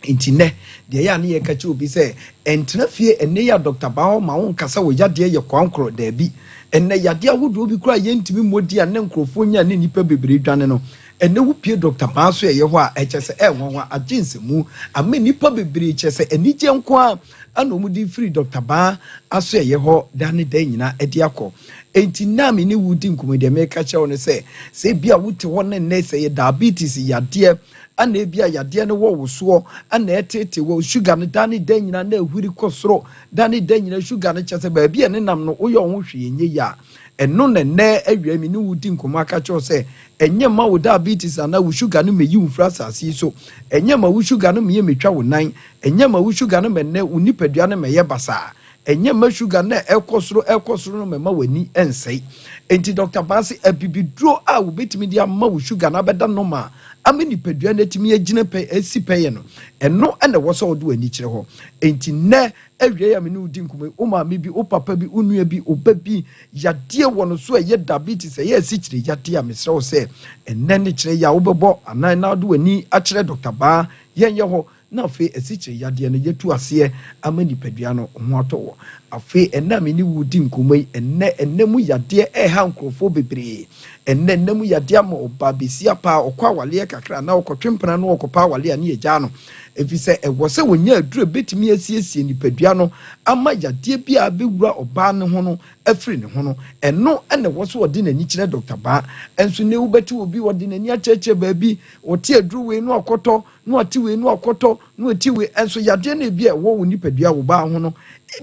enti ne de ya ne ye ka chi obi se entena fie ene ya Dr. Bawo ma won kasa wo yade ye kwankro da bi ene yade awodo obi kura ye ntimi modi a ne nkrofo nya ne nipa bebre dwane no ene wo pie Dr. Bawo so ye ho a echese enwanwa agense mu ame nipa bebre chese enije nko a ana mu di free Dr. Bawo aso ye ho dane da nyina edi akọ enti na me ne wudi nkomede me ka che won se bia wote ho ne se ye diabetes yade ana bia yade ne wo woso ana etete wo sugar ne dane da nyina na ehuri kosoro dane da nyina sugar ne chese ba bia ne nam no wo ye ho hwe yenye ya eno ne awia mi ne wudi nkoma ka che se enye ma wo diabetes ana wo sugar no meyi wo fra sase so enye ma wo sugar no me metwa wo nan enye ma wo sugar no me ne unipadua no me ye basa enye ma sugar na ekosoro no me ma wani ensei enti Dr. Basi abibidro a wo betimi dia ma wo sugar na beda no ma ameni padua na timi agina pe esi peye no eno ene wo so do ani kire ho enti ne awie ya me ne udi nkume o ma me bi o papa bi o nua bi o ba bi yade wo no so ye diabetes ye esi kire yade ya mesre wo se enne ne kire ya wo bebo anan na do ani a kire Dr. Ba yenye ho na fe esiche yade no yetu ase amani padua no ho ato afe enna me ni wudi nkomai enne mu yade ha nkrofo bebre enne mu yade ama oba besia pa okwa wale kakra na okotwempena no okopa wale ani eja no efise ewo se wonya adure betimi asiesie ni padua no ama yade bia bewura oba ne ho no afiri ne ho no eno ene wo so odi nani kire Dr. Ba enso ne wo beti obi odi nani acheche baabi oti aduru we no okoto no oti we no okoto no oti we enso yade na bia wo wo ni padua wo ba ho no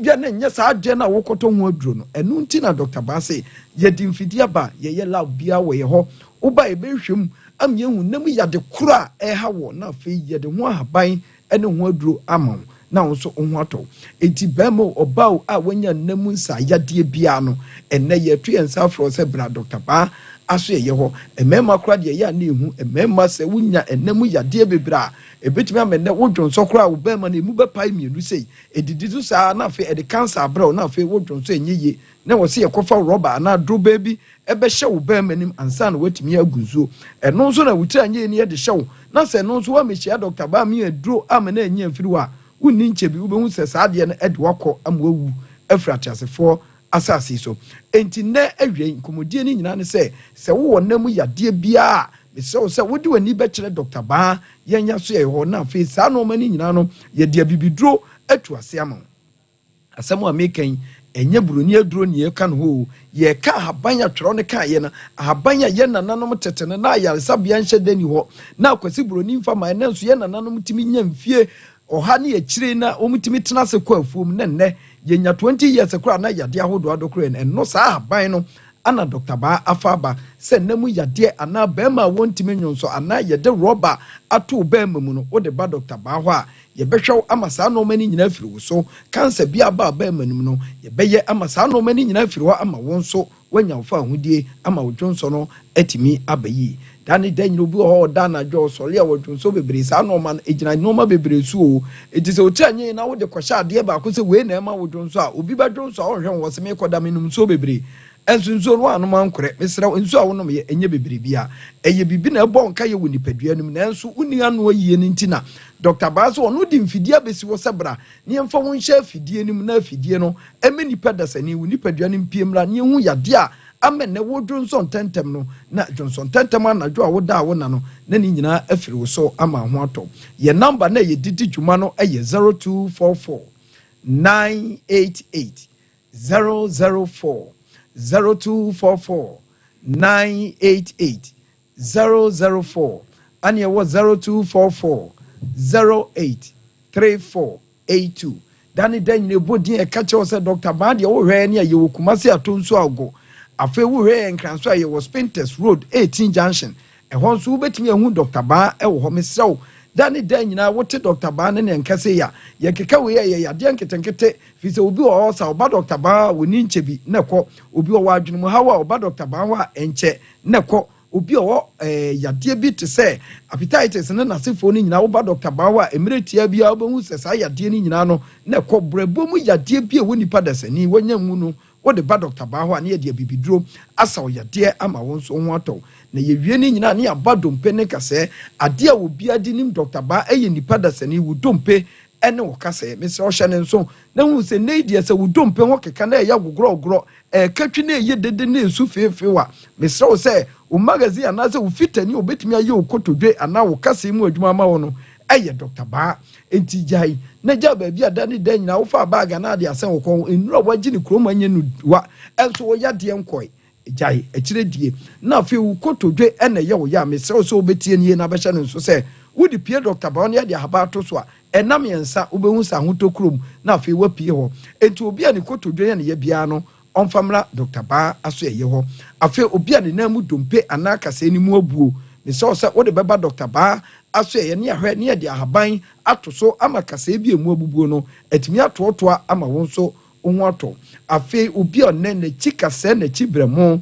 bia na nya saa ade na wo koto ho aduro no enu nti na Dr. Ba say ye di mfidia ba ye lab bia wo ye ho wo ba e behwem am ye hu nam yade kura ha wo na fe ye de ho ahaban ene ho aduro ama na wo so ho ato enti bemo obaw a wanya nam nsa yade bia no enne ye tu ensa fro se bra Dr. Ba aso ye ho emema kura de ya na ehu emema se wunya enam yade bebra ebetimi amene wodwonso kura wo bema na emu be pai mienu sei edidi so saa na fe ede cancer bra na fe wodwonso enyiye na wo se ye kofa rubber na dro baby ebe hye wo bema nim ansa na watimi agunzo eno nso na wuti anye ni ye de hye wo na se no nso wa mehia Dr. Ba mi adro amena anya mfiri wa wonni nchebi wo behu se saa de na ede wakọ amwawu afrati asefo asase so enti na awie nkomodie ni nyina ne se wo nam yade bia so se wodi wani be kire Dr. Ba yenya so ye ho na fe saa no mani nyina no ye de abibidro atu ase ama asemu amekan enye buroni aduro ne ye ka no ho ye ka habanya tworo ne ka ye na habanya ye nananom tetene na yaresa bia nhye dani ho na akwasi buroni mfa ma ne nso ye nananom timi nya mfie oha ne ye kire na omutimi tena se kwa afuom ne nne ye nya 20 years kura na yade ahodo adokure ne no saa haban no ana Dr. Ba afaba se namu yade ana bema wontime nyonso ana yede rubber ato bema mu no ode ba Dr. Ba ho a ye behwew ama saa no mani nyina firi wo so cancer bia ba bema nim no ye beye ama saa no mani nyina firi ho ama won so wanya ofa ahudie ama wodwonso no atimi abayi dani danyi obi ho da na jo so le wodwonso bebre saa no man ejina no ma bebre su o etise otanye na wo de kwhya ade ba ko se we na ma wodwonso a obi ba dwonso a ohwe wo se me koda menum so bebre enso no anu mankore mesra enso a wonom ye enye bebre bia eye bibi na ebo nka ye woni padua nim na enso uni anu ayiye ni ntina Dr. Ba so ono di mfidie besi wo sebra ne emfa won hye afidie nim na afidie no emeni pedasani woni padua nim piemra ne hu yade a amene wo Johnson tentem no na Johnson tentem anadwo a wo da wo na no na ni nyina afiri wo so ama ho ato ye number na ye didi dwuma no eye 0244 988 004 0244 988 004 and you was 0244 083482 Danny Daniel Bodin a catcher said Dr. Badi or Rania you will come see a tonso ago. A fair way and transfer you was Pinterest Road 18 Junction. And once who bet me a Dr. Ba a home so Danny Daniel what Dr. Ban and Cassia Yakaway ya Diankete Fisa will be also about Dr. Ba we need to be Neko will be a wajum how about Dr. Bawa and Che Neko obi o yade bi te say appetitis na nasefo ni nyina wo ba Dr. Bawa emretia bia obehu se sa yade ni nyina no na kobrebo mu yade bi e woni padasani wanya mu no wo de ba Dr. Bawa na ye de bibiduro asa wo yade ama won so ho atɔ na ye wie ni nyina na aba dompe ne kase ade a obi adi nim Dr. Ba eye ni padasani wo dompe ene wo kase me se o hye ne nso na hu se ne dia se wo dompe ho keka na ya gogoro katwi na ye dede na ensu fefe wa me se o se o magazine na se o fitani obetimi aye o kotodwe ana wo kase mu adwuma ma wo no eye Dr. Ba enti jai na ja ba bia da ne da nyina wo fa bag na de asen wo kon enura waji ne kroma anye no wa enso wo ya de enkoi jai ekire die na fe wo kotodwe ene ye wo ya me se o so obetie nie na be hye ne nso se wo di pie Dr. Ba ne de haba to so a enam yensa obehu sa hotokrom na fe wa pie ho enti obi a ne kotodwe ne ye bia no onfamra Dr. Ba aso eye ho afi obi a ne namu dompe anaka se ni mu abuo ne so wo de beba Dr. Ba aso eye ne ahwe ne de ahaban atoso ama kase bi emu abubuo no etimi atotoa ama won so ohun ato afi obi a ne na chikase na chibremo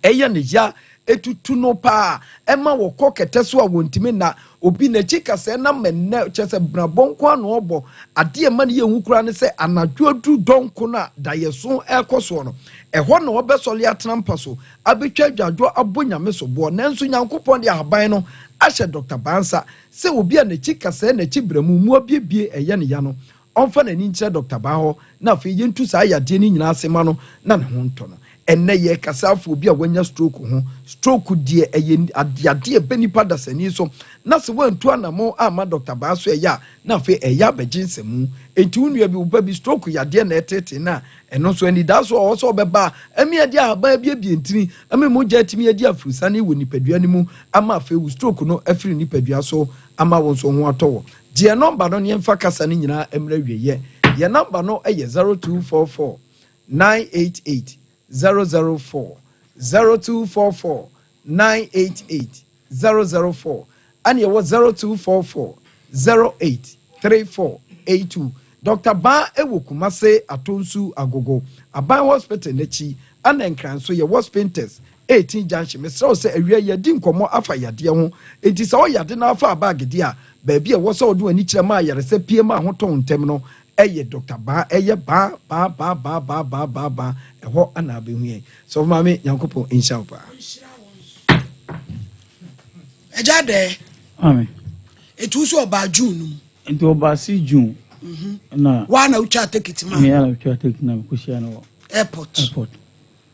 eye ne ya etutu no pa ema wo kokete so a wontimi na obi na chikase na menne chese brabonko anu obo ade ema ne yehu kura ne se anadwo du donko na dayeso ekoso no eho na obesole atrampa so abetwa dwadwo abonyame so bo nanso nyankopon de ahaban no ahye Dr. Bansa se obi a na chikase na chibremu mu abiebie eye ne ya no onfa na ni nkyere Dr. Ba ho na fa yentu sa yade ni nyina asema no na ne ho nto no enne ye kasafo obi a wanya stroke ho stroke die ade benipa dasani so na se wantu anamo ama Dr. Ba so eya na fe eya beginsemu enti unua bi oba bi stroke yade na etete na eno so ani da so o so beba emi ade ahaba bi ntini emi mo gya timi ade afrusa ne woni padua ni mu ama fe wu stroke no afiri ni padua so ama won so ho atowo die number no ne mfa kasa ni nyina emra wieye ye number no eye 0244 988 004 0244 988 004 and you was 0244 083482 Dr. Ba ewo Kumase Atonsu Agogo Aban Hospital nechi anenkran so ye was painters 18 junction me so say awia ye di nkomo afa yade ho enti so yade na afa bag dia ba bia wo so do ani kire ma yare se pie ma ho ton ntem no eye Dr. Ba eye ba eho ana behu so mama Yankopon inshallah ejade amen etu so ba June enti oba si June na wana ucha take it man me ala ucha take na kushia no airport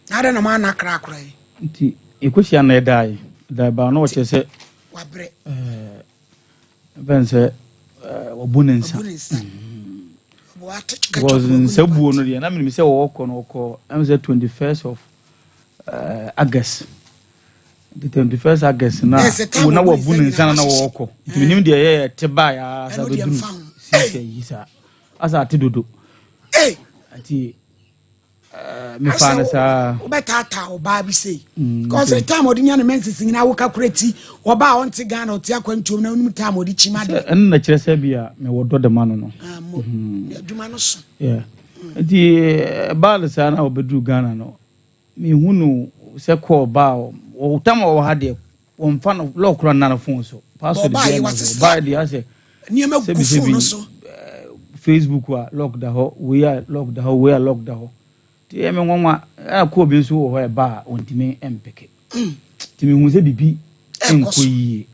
na na ma na kra kra enti ekushia na edai da ba no che se wabre bense wabunensa was in Sabu no na me say wo ko am say 21st of August the 21st August na wo na wabunensa na wo ko ntimi nim de ye te ba ya sa do duru si yisa asa te dodo ati me fa na sa obetata oba bi say cause the time odinya na mensis nyina wo kakureti oba on ti Ghana oti akwantuom na onum time odi chima de en na kire se bia me wodo de mano no aduma no so yeah ati ba sa na obedu Ghana no me hunu se ko ba o tam o ha de o mfa no lokro na na phone so password ba di ase ni ma ku phone so Facebook wa lock da ho we are lock da ho ti eme nwanwa akọ obi nso wo ho e ba ontimi empeke timi hu se bibi enkoyi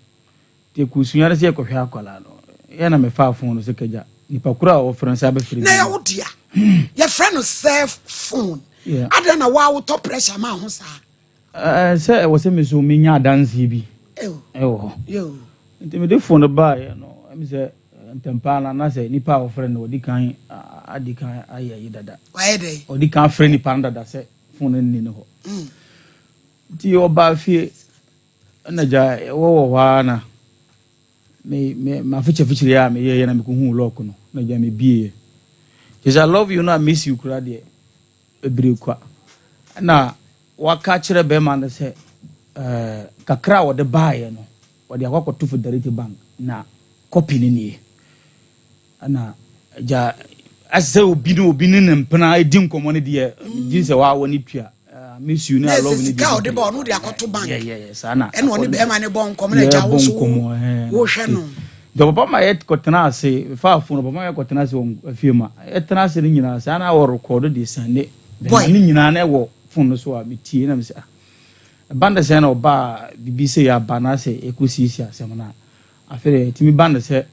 te kusunyare se ekohwe akwala no ye na me fa phone no se kaja nipa kura o fransa be free na ya wodia ya friend no self phone ada na wa wo top pressure ma ho sa se wo se me so me nya dance bi yo ntimi de phone ba ye no em se ntempana na se nipa o friend no di kan ayi dada why dey o di kan friend nipa dada se phone ni ne ho ti o ba fie na ja wo na me ma fiche ya me ye na me ko hu lock no na ja me bie yes I love you na I miss you kura de ebire kwa na waka kire be ma na se kakra wo de baaye no wo de akwakoto Fidelity Bank na copy ni nie ana ja ase obi ne mpena edi nkomo ne de ji se wa woni tua miss you I love you ka de ba no de akoto bank yeah sana and oni be ma ne bon kom na ja wo so wo hwe no the papa my head kotena ase fa phone papa my kotena ase on afima etena ase ni nyina sana wo record de sande ni nyina na wo phone so a metie na me say banda se na oba bibi se ya bana se ekosisi asem na afere timi banda se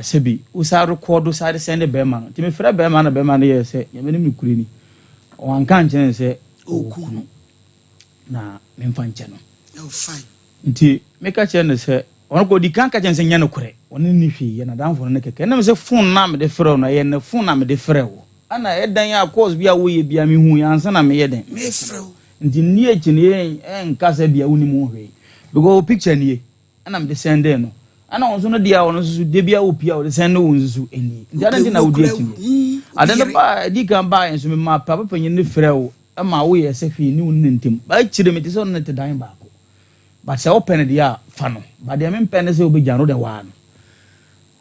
sebi usa record sa de sende be ma timi frɛ be ma na ye se ye me ni kuri ni wan kan chen se okunu na me mfa nche no oh fine nti me ka chen se on ko di kan ka chen se nya no kure on ni hwi ye na dan fo no keke na me se phone na me de frɛ no ye na phone na me de frɛ wo ana e dan ya course bia wo ye bia me hu ya ansa na me ye den me frɛ wo nti ni e chine en kasa bia woni mu hwe because picture ni ana me de send no ana on so no dia on so de bia wo pia wo de send no on so eni nti ana nti na wo dia chine adana ba di kan ba en so me ma papa panyin ni frɛ wo ama wo ye se hwe ni won ntem ba chire me ti so no te dan ba ko ba se open dia fa no ba de me pen se obi jano de wa no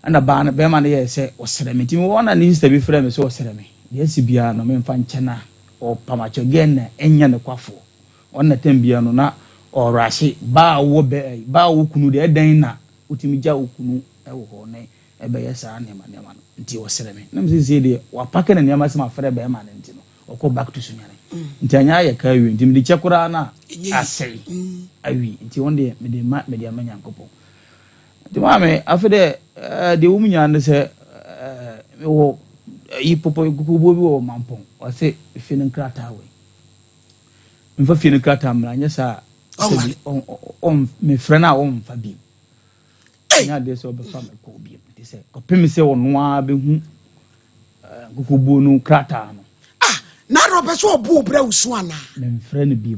ana ba na be ma na ye se o sere me ti me wona ni sister bi frɛ me so o sere me de si bia no me mfa nchena o pamacho gen enya ne kwafo onna tambia no na o rashi ba wo be ba wo kunu de dan na utimi ja okunu e wo ho ne e be yesa ne ma no nti o sere me na me se de wa pake na ne ma se ma frɛ be ma ne nti no o ko back to sunyane nti anya ya ka wi nti me de chekura na asei awi nti wonde me de amanya nkopo nti ma me afede de wo munya ne se wo yi popo gugubo bi wo mampon o se finin krata we mfa finin krata mra nya sa on me frena on fa bi nya de so be fa me ko bi ti se ko pemi se wono a be hu gugubo no krata no na robe so obu bra usu ana me frena bi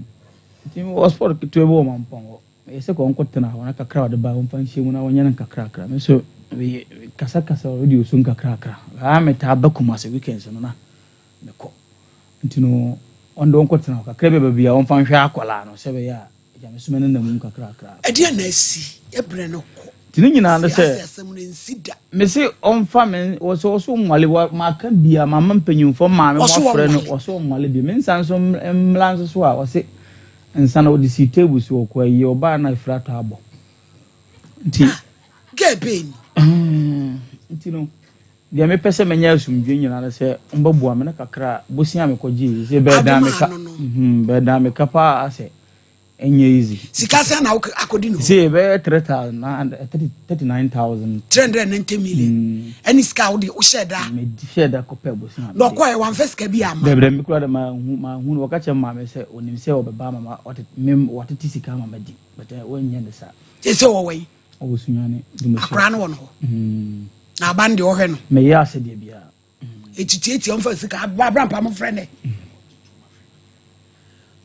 ti mo sport to e wo mampon o e se ko on ko tena wona kakra de ba on fa nhemu na wonya na kakra me so we kasa radio sun kakra meta bakuma se weekends no na me ko ntino on don ko tena kakra be bia on fan hwa akola no se be ya me so me na mu kakra e dia na asi e bre no ko tini nyina na se me se on fa me wo so nwale ma ka bia mama mpanyimfo ma me mo frɛ no wo so nwale bi me nsan so mlan so a wo se nsan na wo di si table so ko yi oba na ifrato abo nti gebeni ntino dia me pese menya asumdwe nyina na se mbabua me na kakra bosia me koji se be da me ka be da me kapa ase enye easy sikasa na akodi no se be 39000 390 million any ska wo de wo sheda me sheda ko pe bosia no ko e wan first ka bi ama debre me kura da ma hu no ka che ma me se onim se obeba mama watete sika mama di but wonye de sa se wo we o sunyane dumo akra no wono na bande wo hwe no me ya se de bia etiti on fa sika abra pa mo frene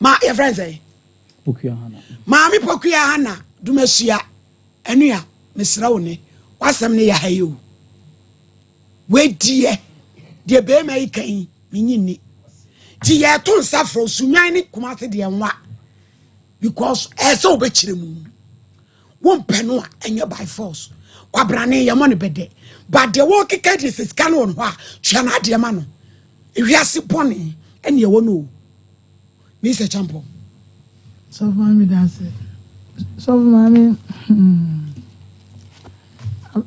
ma your friends eh Pokuya Hana ma mi Pokuya Hana dumasua enua mesra wo ne wasam ne ya hayo we die de be mai kan minyini ti ye to nsafro sunyan ni kuma se de enwa because eso obekire mu won peno a enye by force kwabrane ye mo ne bede but the work keka dis is can on ho a twa na de ma no ewiase pone ene ye wo no Mr. Champo so mami dance so mami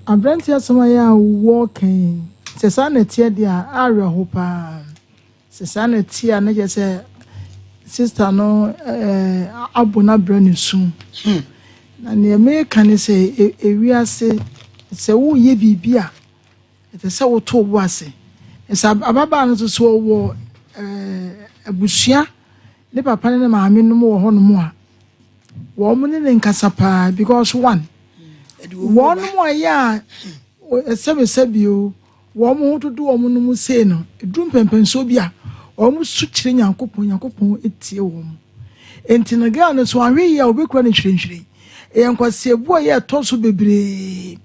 abrantia soma ya walking se sana tie dia are ho pa se sana tie na je se sister no abuna brand sun na ne me kan se ewiase se wo ye bibia ete se wo to wo ase se ababa no so wo abusua ne papa ne maame no wo ho no mo a wo mo ne nkasa pa because one one mo ya sebesebio wo mo to do wo mo no mu sei no edum pempenso bia wo mo su kire nyankopon etie wo mo enti no ga no so ahwe ya obekura ne hwirenhwire enkwase buo ye to so bebre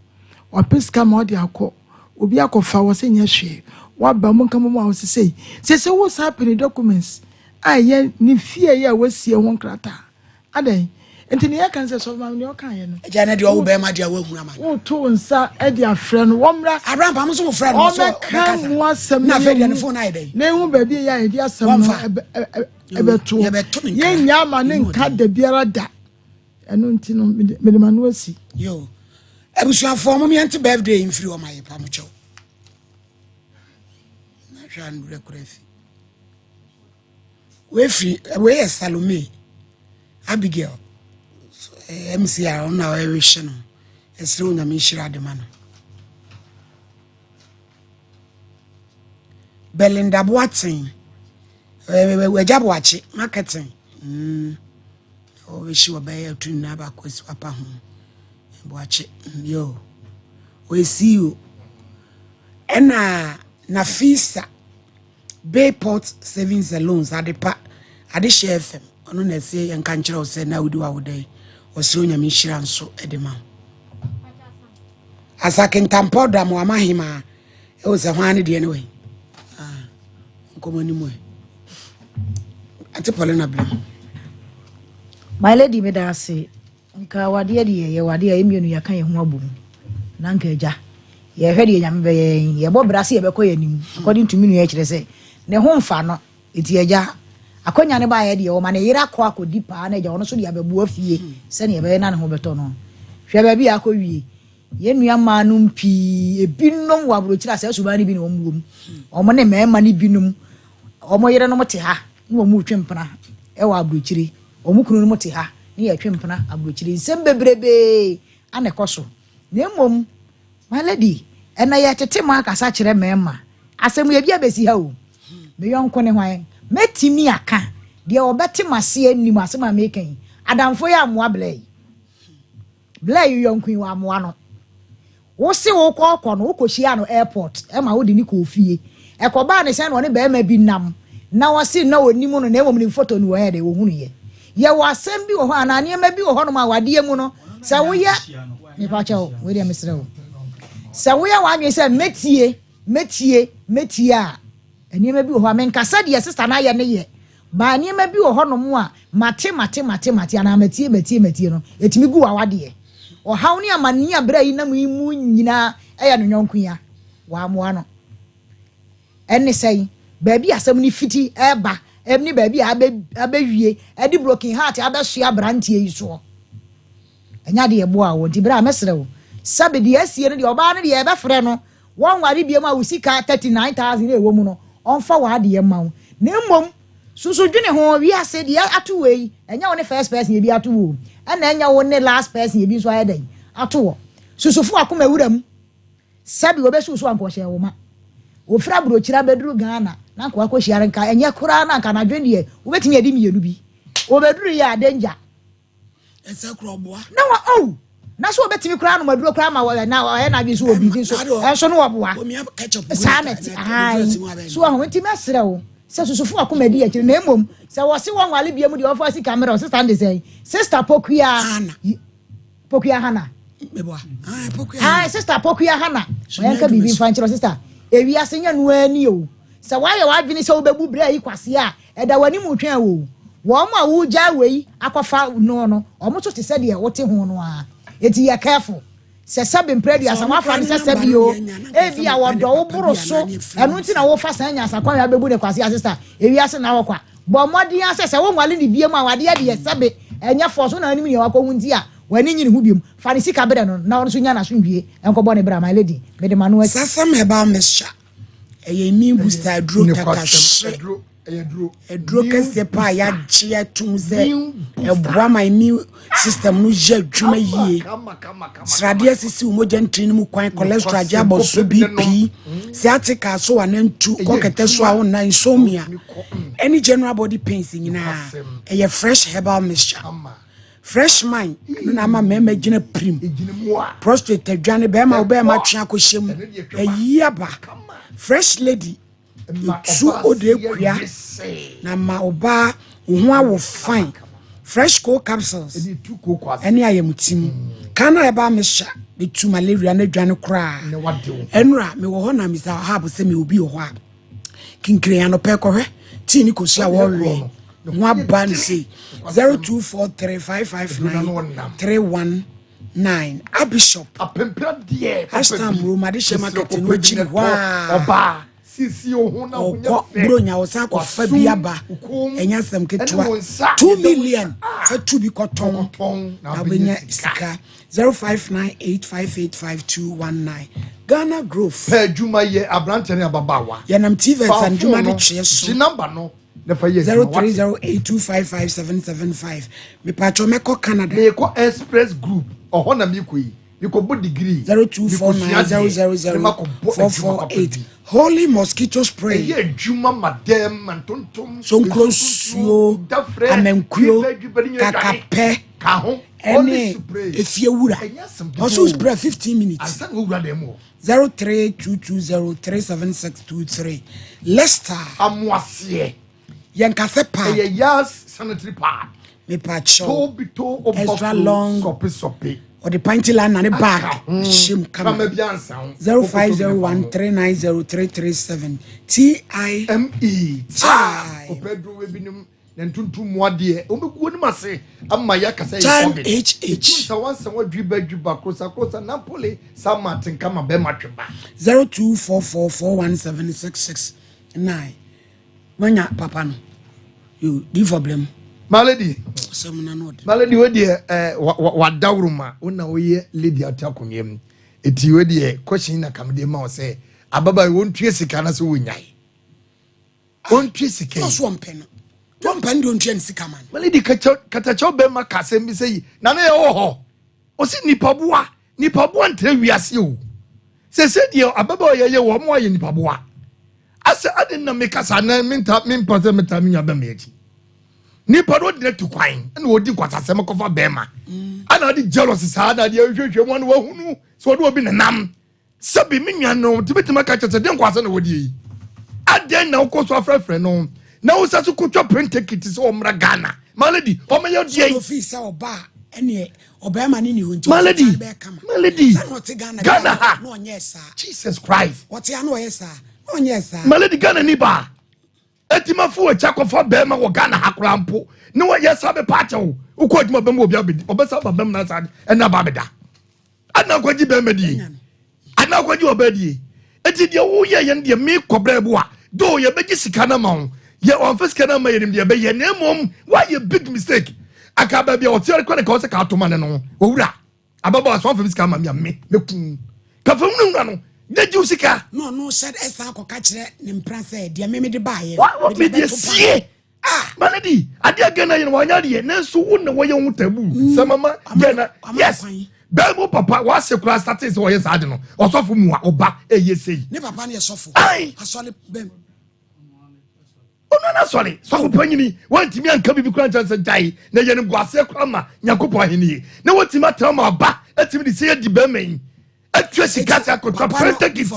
wa peska ma odi akọ obi akọfa wo se nya hwe wa ba mo nka mo a wo se wo sa peni documents aye ni fie ya wasie ho krata adan enti ne yakan se so ma ne o kan ye no eja na de o be ma de awu huna ma o to nsa e de afre no womra abraham pam so frɛ no so ka mu asɛm na fe de ne phone ai dey na hu ba bi ya e de asɛm no e beto ye nya ma ne nka da biara da eno nti no me de ma no asi yo abusuafo mo me ante birthday mfiri o ma ye pam chew na hwa ndure korafi we is Salome Abigail MCR on our vision as soon as Mishra de man Belinda Boatin we job watch marketing oh we she obey to naba kwesi papa ho watch yo we see you ena na fisa Bayport Savings and Loans ade share FM ono na say en kan kire o say na wudi wa wodai o se onya mi hira nso edema asakin tampo da mo amahima e o se hwan de ne we nkomo ni mo ati pole na blam my lady me da say nka wade de ye wade a emienu ya kan ye ho abom na nka eja ye hwe de nyame be ye bo brase ye be koye nim according to me no ye kire say ne ho mfa no eti eja akonya ne ba ye de o ma ne yira ko akodi pa na eja ono so de abebu afie se ne be na ne ho beto no hwe ba bi akowie ye nua ma no mpi ebinom wa bro kira se suba ne bi ne omuom omo ne mema ne binom omo yire no mote ha ne omu twempena e wa bro kire omu kunu no mote ha ne ye twempena abro kire nsem bebrebe ane koso ne mom my lady ena ye tete ma akasa kire mema asem ye bia besi ha o me yonko ne hwan metimi aka de obeti mase anim asema mekan adamfo ya amoa blay yonko wa amoa no wo se wo kɔ no wo koshia no airport e ma wo de ni ko fie e ko ba ne se no ne be ma bi nam na wo se na onim no na emom ni photo no wo de wo hunu ye wo asem bi wo ho ana ne ma bi wo ho no ma wade mu no se wo ya me pa cha wo we de mesre wo se wo ya wa anwe se metie a eniema bi wo ho amenkasa de sister na ye ne ye ba eniema bi wo ho no mu a mate ana metie no etimi gu awade o hawo ne amani abra yi na mu nyina eya no nyonko ya wa amoa no enne sei ba bi asem ni fiti eba emni ba bi abewie edi broken heart abesua brantie yi so enya de ebo a wo di bra mesre wo sabe de asie no de oba no de ebe frɛ no won ware biem a usika 39000 e wo mu no onfa wa de ma wo na mmom susu dwene ho wi ase de ato wei enya wo ne first person e bi ato wo ana enya wo ne last person e bi so ayedan ato wo susufu akoma wuram sabe wo be susu anko hye wo ma wo fra bro kira beduru Ghana na anko akɔ hye nka enye kura na anka na dwene ye wo betimi edi mienu bi wo beduru ya danger ese kro boa na wa na so betimi kura no maduro kura ma wo na na bi so obi so enso no wo boa sanet so ho ntimi asere wo se susufu akoma di akire na emom se wo se won wale bia mu de ofo si camera o sister de say sister Pokuya Hana meboa Pokuya sister Pokuya Hana oyanka bibi mfanchiro sister ewi asenya no ani o se wa ye wa dwene se wo bebu bra yi kwase a eda wani mu twen wo wo ma wo ja wei akofa no omo to te se de wote ho no a eti ya careful se sabe mpredi asama fa ne se sabe o ebi a wodo wo boro so enu nti na wo fa san nya asakwa ya bebu ne kwase a sister ewi ase na wokwa bo modi ase se wo nwale ne biem a wade de sabe enya force na anim ne wakɔ hunti a wani nyine hu biem fa ne sika bere no na wo so nya na so ndwie enkobo ne bra my lady me de manu sasam heba mesha eye mi booster dro kakashe edro kese pa ya chia tumze eboa my immune system no je adwuma yie sradia sisi umoja ntrini mu kwan cholesterol jabo so BP sciatica so anantu kokete so a na insomnia any general body pains nyina eye fresh herbal mixture fresh mind na ma mema gina prim prostate adwane be ma obe ma twa akohyem eyiaba fresh lady su ode kuya na ma oba ho awo fine fresh cold capsules any ayemutim kana eba mesha the two malaria na dwane kra enura me wo ho na misa habo se me obi ho a kinkire ya no pe kohwe ti ni kosia wo we One band say 0243559319 Abishop. A pempra dear. Hashtag room addition marketing which you Oba. Sisi ohuna bronya osako fabiaba enya sam ketua 2 million for to be cotton na benya sika 0598585219 Ghana Growth per juma ye abrante ne ababawa yanam TV and juma de cheso the number no the for years 0308255775 me patcho meko Canada me ko express group ohona me ko yi you could put degree 0249000448 Holy mosquito spray. Yeah, Juma madam and tontum. So close you amenkulo kakape any if you would also spray 15 minutes. 0322037623 Leicester Amwasie Yankase pa yes sanitary pad me patcho to extra long soppy or the pinty land and the back. Shim come 0501390337 TIME. Pedro Webinum and Tuntum Wadi. Omeguan Mase, Amaya Casa HH. Once and what Driba Crossa Napoli, San Martin Kama Bematriba 0244417669. Manya Papano, you do problem. Malady. Malady, where dear, what Dauruma, una we lady atakunyem. Eti we dear, question na kamde ma say, Ababa won't trace a canas winyai. Won't trace a case. One pen. One pen don't change the command. Malady Katacho Bema Casem say, Nane oh, o si Nipabua, Nipabuan tell we as you. Say, dear, Ababa ye one more in Nipabua. I said, I didn't make us a name, min pasametamin abameji. Nipa do de to kwan na odi kwatasem kofa bema ana di jealous saa na de hwehwe one wa hunu so do obi nenam sabi menwa no tibetima ka chete de nkwasa na wodi yi aden na ukoso afrefre no na wo sasu kotwa print ticket so omra Ghana malady o me ye die office oba ene obema ni hunti malady Ghana ha no onye sa Jesus Christ what ya no yesa no onye sa malady Ghana ni ba etima fu echa kofa bema wo Ghana hakura mpo ne wo yesa be pacha wo uko aduma bema obi abedi obesa ba bema na sa ena ba beda ana kwaji bema di ana kwaji obedi eti de wo ye ye de me kobra bu a do ye beji sika na ma wo ye on first kana ma ye de be ye na mom why ye big mistake akaba bia o tiere kwa ne ka o se ka atoma ne no owura ababa so on sika ma me kun ka fa mu no de jusika no said esa akoka kire ne mpra say de me de ba ye what me de sie malady ade agana ye no wanya de na so wo ne wo ye hu tabu samama gana yes bemu papa wa se kura status wo ye sa de no osofo mu a oba eye sei ne papa ne sofo asole bem ono na sole sofo panyini wantimi anka bibi kura chance dai na ye ne guase kura ma nyakopo ahini na wotimi atama ba atimi de se di bemen atwesi kasa akotwa print gift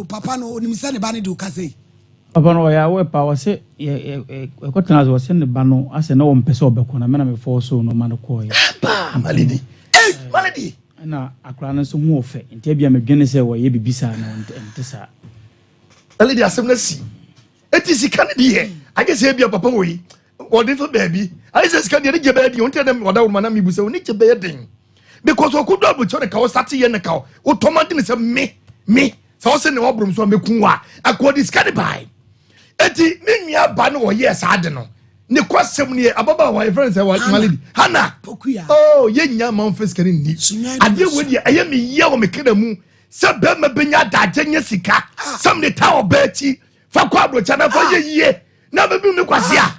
papa no onimisa ne ba ne de ukase papa no ya we pa wase ko tena zo wase ne ba no ase na wo mpese obeko na me na me fo so no ma no ko ya pa malady na akra no so hu ofe ntia bia medwene se wo ye bibisa na ntesa malady asem na si eti sika ne de age se bia papa wo yi odi fo baabi age se sika de ge baabi on tell oda wo ma na me busa oni ge baabi den because okudo abucho ne ka o start ye ne ka o tomandi ne se me so se ne obrum so mekun wa akodi skadi bai eti menua ba ne wo ye sa de no ne kwasem ne ababa wa friends wa malidi hana oh ye nya man fiskari ndi ade wodi aye me ye wo mekeda mu se be ma benya daje nya sika sam ne ta obachi fa kwa abrocha na fa ye na be bi me kwasia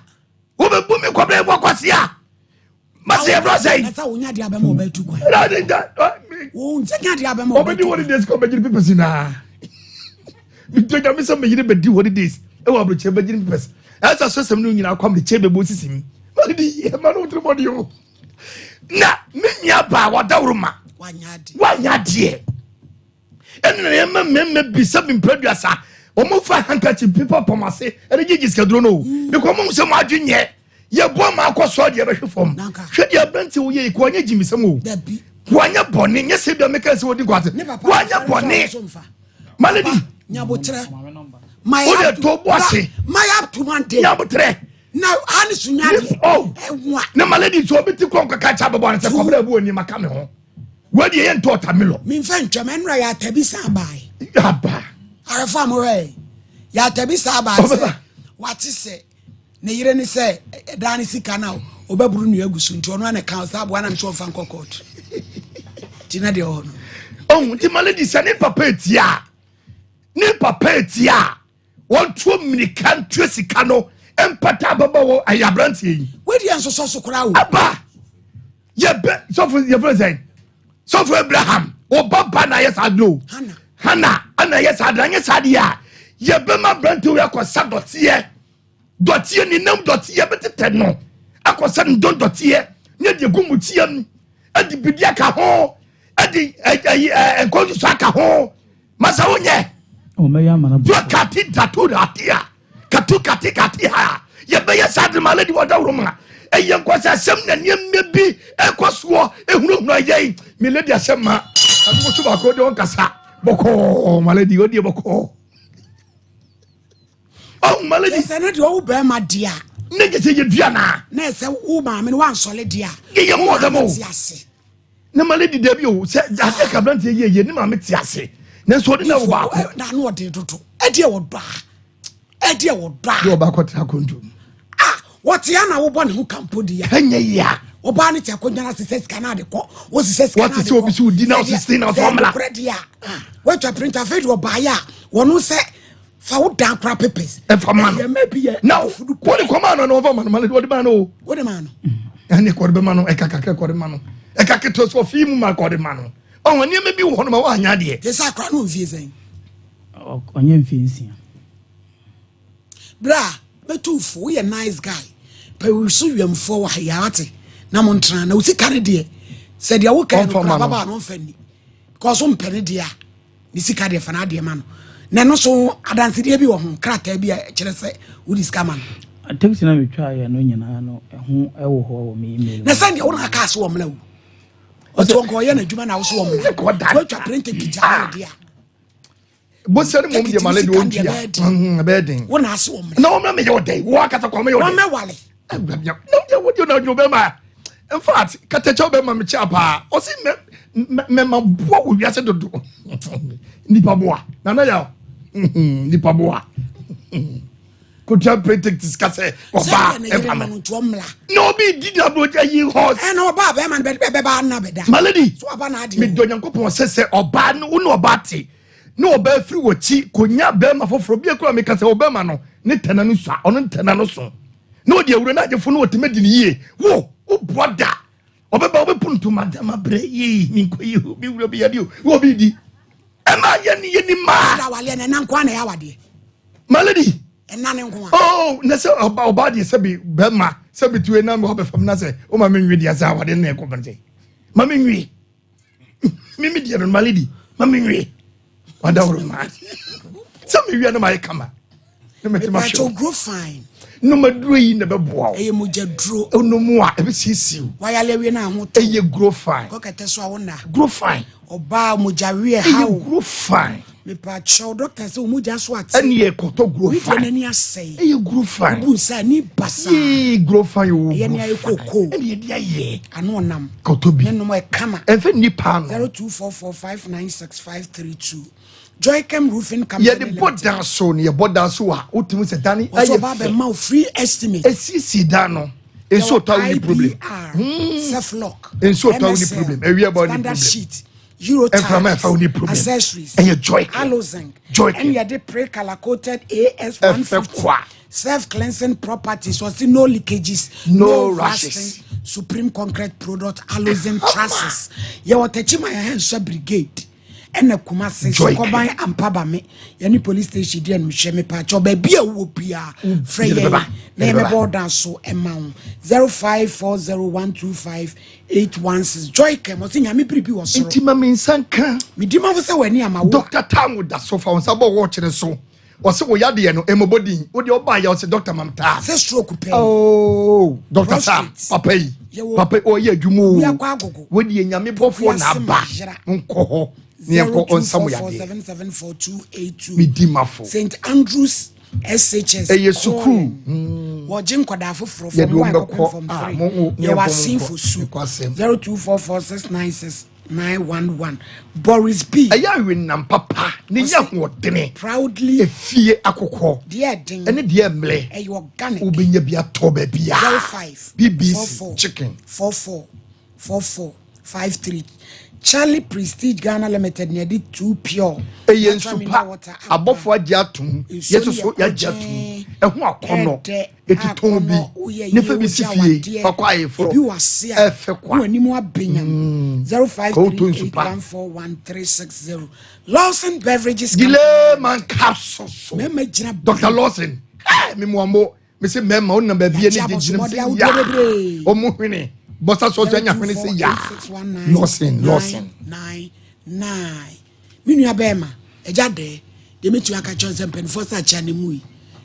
wo be bu me kwabra bo kwasia masi ebro say esa wonya de abema obatu kwa wo nya de abema obedi what days ko bejiri people sina bitoja me some yire bedi what days e wa abrocha bejiri people esa so sem no nyina kwam de chebe bo sisim mali e ma no tribodi yo na menya ba wadawruma wanya de enne me bisa bi producer o mo fa handkerchief people pomase ene gigi skadro no because mo se mo adwenye ye bo ma akoso de be hwefom hwede abranti wo ye ko anya jimisem o wanya bone nye se bia meka se wodi kwate wanya bone malady nyabotre my up to bosse my up to one day nyabotre Now, honest, you know, no, my lady, so bit to catch up about a couple of women in my camera. Where the end to Tamilo? Mean French, a man, right? Tabisa by. Yabba. Our family. Ya Tabisa by. What is it? Neyireni say dani sika na obaburu nu agusu nti ono na kan sa boa na mcho fa nkokot tina de ono ti maladi se ne papa etia won tuo minikan tuo sika no empata baba wo ayabrantie yi wedi enso so kora wo aba ye be so for Abraham o baba na yes adlo Hana ana yes adanye sadia ye be ma brante wo yakosa dotie ni nam dotie betete no akosa ndon dotie ne de gumutiam adi bidia ka ho adi enkoju saka ho masa wonye o me ya mana do kati tatura atia kati ha ye be ya sad maladi wada uruma eye nkosa asem na niam bi ekoso ehunu ayi me lady asem ma amutu ba ko de on kasa boko maladi odi boko. Oh, malady. Yes, I know you bear my dear. Niggas, you diana. Ness, a woman, and one solid dear. Get your mother most. No, my lady debut said, I think I'm not here, you know, Mitiasi. That's what you know about. Now, what did you do? A dear would bar. A dear would bar. Go back what I could do. Ah, what's the other one who can put the ya? Obani Chakunja says Canada. Was says what is your pursuit? Dinner 16 of formula. What your printer fed your buyer. One who said. For down crap papers. And for man, maybe now. What the command on over man? What the man? What the man? And the Cordemano, a cacacordemano, a cacatos for female Cordemano. Oh, and you may be one of my one idea. Yes, I can't know if you're saying. Oh, on your fancy. Bra, but too for a nice guy. But we'll sue you for Hayati. Namontran, no, see, Canada said you walk on Baba, no Fendi. Because on Penny dear, Nissi Cadia Fanadia man. Na no so adanse de bi wo ho krata bi a kire se wo diskaman text na me twa ya no nyina no ho ewo ho wo me email na sande wo na ka so wo mla wo o to ko ye na djuma na wo so wo mla wo twa print picture na dia bo sere mom de male de ontua bedin wo na so wo mla na wo mla me yo dey wo aka ko me yo dey wo me wale no ya wo do na jo be ma in fact katacho be ma me cha pa o si me ma bo wo wiase dodo nipa boa na na ya nipa boa kutia predict discuss oba efama no be did abroja yi horse and oba be man be ba na be da malady so oba na ade me do nyankopon se oba no no oba ti no oba firi wochi konya be ma foforo bi ekura me kase oba ma no ne tana no so ono tana no so no de awuro na agefo no otime di ni yie wo brother oba ba oba puntu madama bre yi mi nkoyi bi wuro bi yadi wo bi di ema ye ni ma da wale na nkwa na ya wade malady enane nkwa oh na se oba de se bi be ma se bi tuwe na me oba fam na se o ma me nwi dia sa wade na e ko bante ma me nwi mimi dia no malady ma me nwi wada woro ma se me wi na ma kama na me ti ma show grow fine no maduro yi na be boa eye moja duro no mu a e be sisiu wayale wi na ho to eye grow fine ko kete so awona grow fine oba moja wi how grow fine me pa chow doctor say moja so ati eni e koto grow fine wi ni asay eye grow fine bu sa ni basa grow fine o eye ni ayi koko eni e dia ye ano nam koto bi no mo e kama e fe ni pa no 0244596532 Joycam Roofing Company. Yeah, the border so near border so ultimate Dani. Also, Baba Mau free estimate. A CC Dano. And so tell problem. Self lock. And so tell the problem. And we about the problem. Sheet. Euro accessories. And your joy. Alozinc. Joy. And you had the pre color coated AS150. Self cleansing properties. So see no leakages. No rashes. Supreme concrete product. Alozinc trusses. You want to my hands brigade. Ena Kumasi Sokoban Ampaba me yani police station di enhwe me pa cho ba bia wo bia frey na me border so ema 0540125816 joy kem osi nya me biribi wo so intima me nsanka me di ma wo se wani ama wo Dr. Tamu da so fa won bo wo kire so wo se wo yade ye no emobodin wo de oba ya wo se Dr. Mamta se stroke pain oh Dr. Sam papa yi papa o ye adwumo wo de nyame bofo na ba nko ho 0244774282 Midimafo St. Andrews SHS Eye Sukru Wajin Kodafu from 3. You are seen for soup. 0244696911. Boris B. Aya winam papa. Ni ya hodene. Proudly. Efie akoko. Dear ding. Ene dear mle. A organic. Ubenye bia tobe bia. 05 BBC chicken. 444453. Charlie Prestige Ghana Limited near 2 pure. Eye nsupa abofo agye atum yeso so yagye atum eho akono etiton bi ne fa bi sifie fakwaye foro efe kwa wanimu abenya 0538141360 Lawson Beverages Gile man capsules mema gira Dr. Lawson me mo ambo me se mema on number bi ne gigina se ya o mu hwene bossa so anya hwene se ya Lawson 9 minu abema ejade de metu aka chonse mpenfo sa cha ne mu yi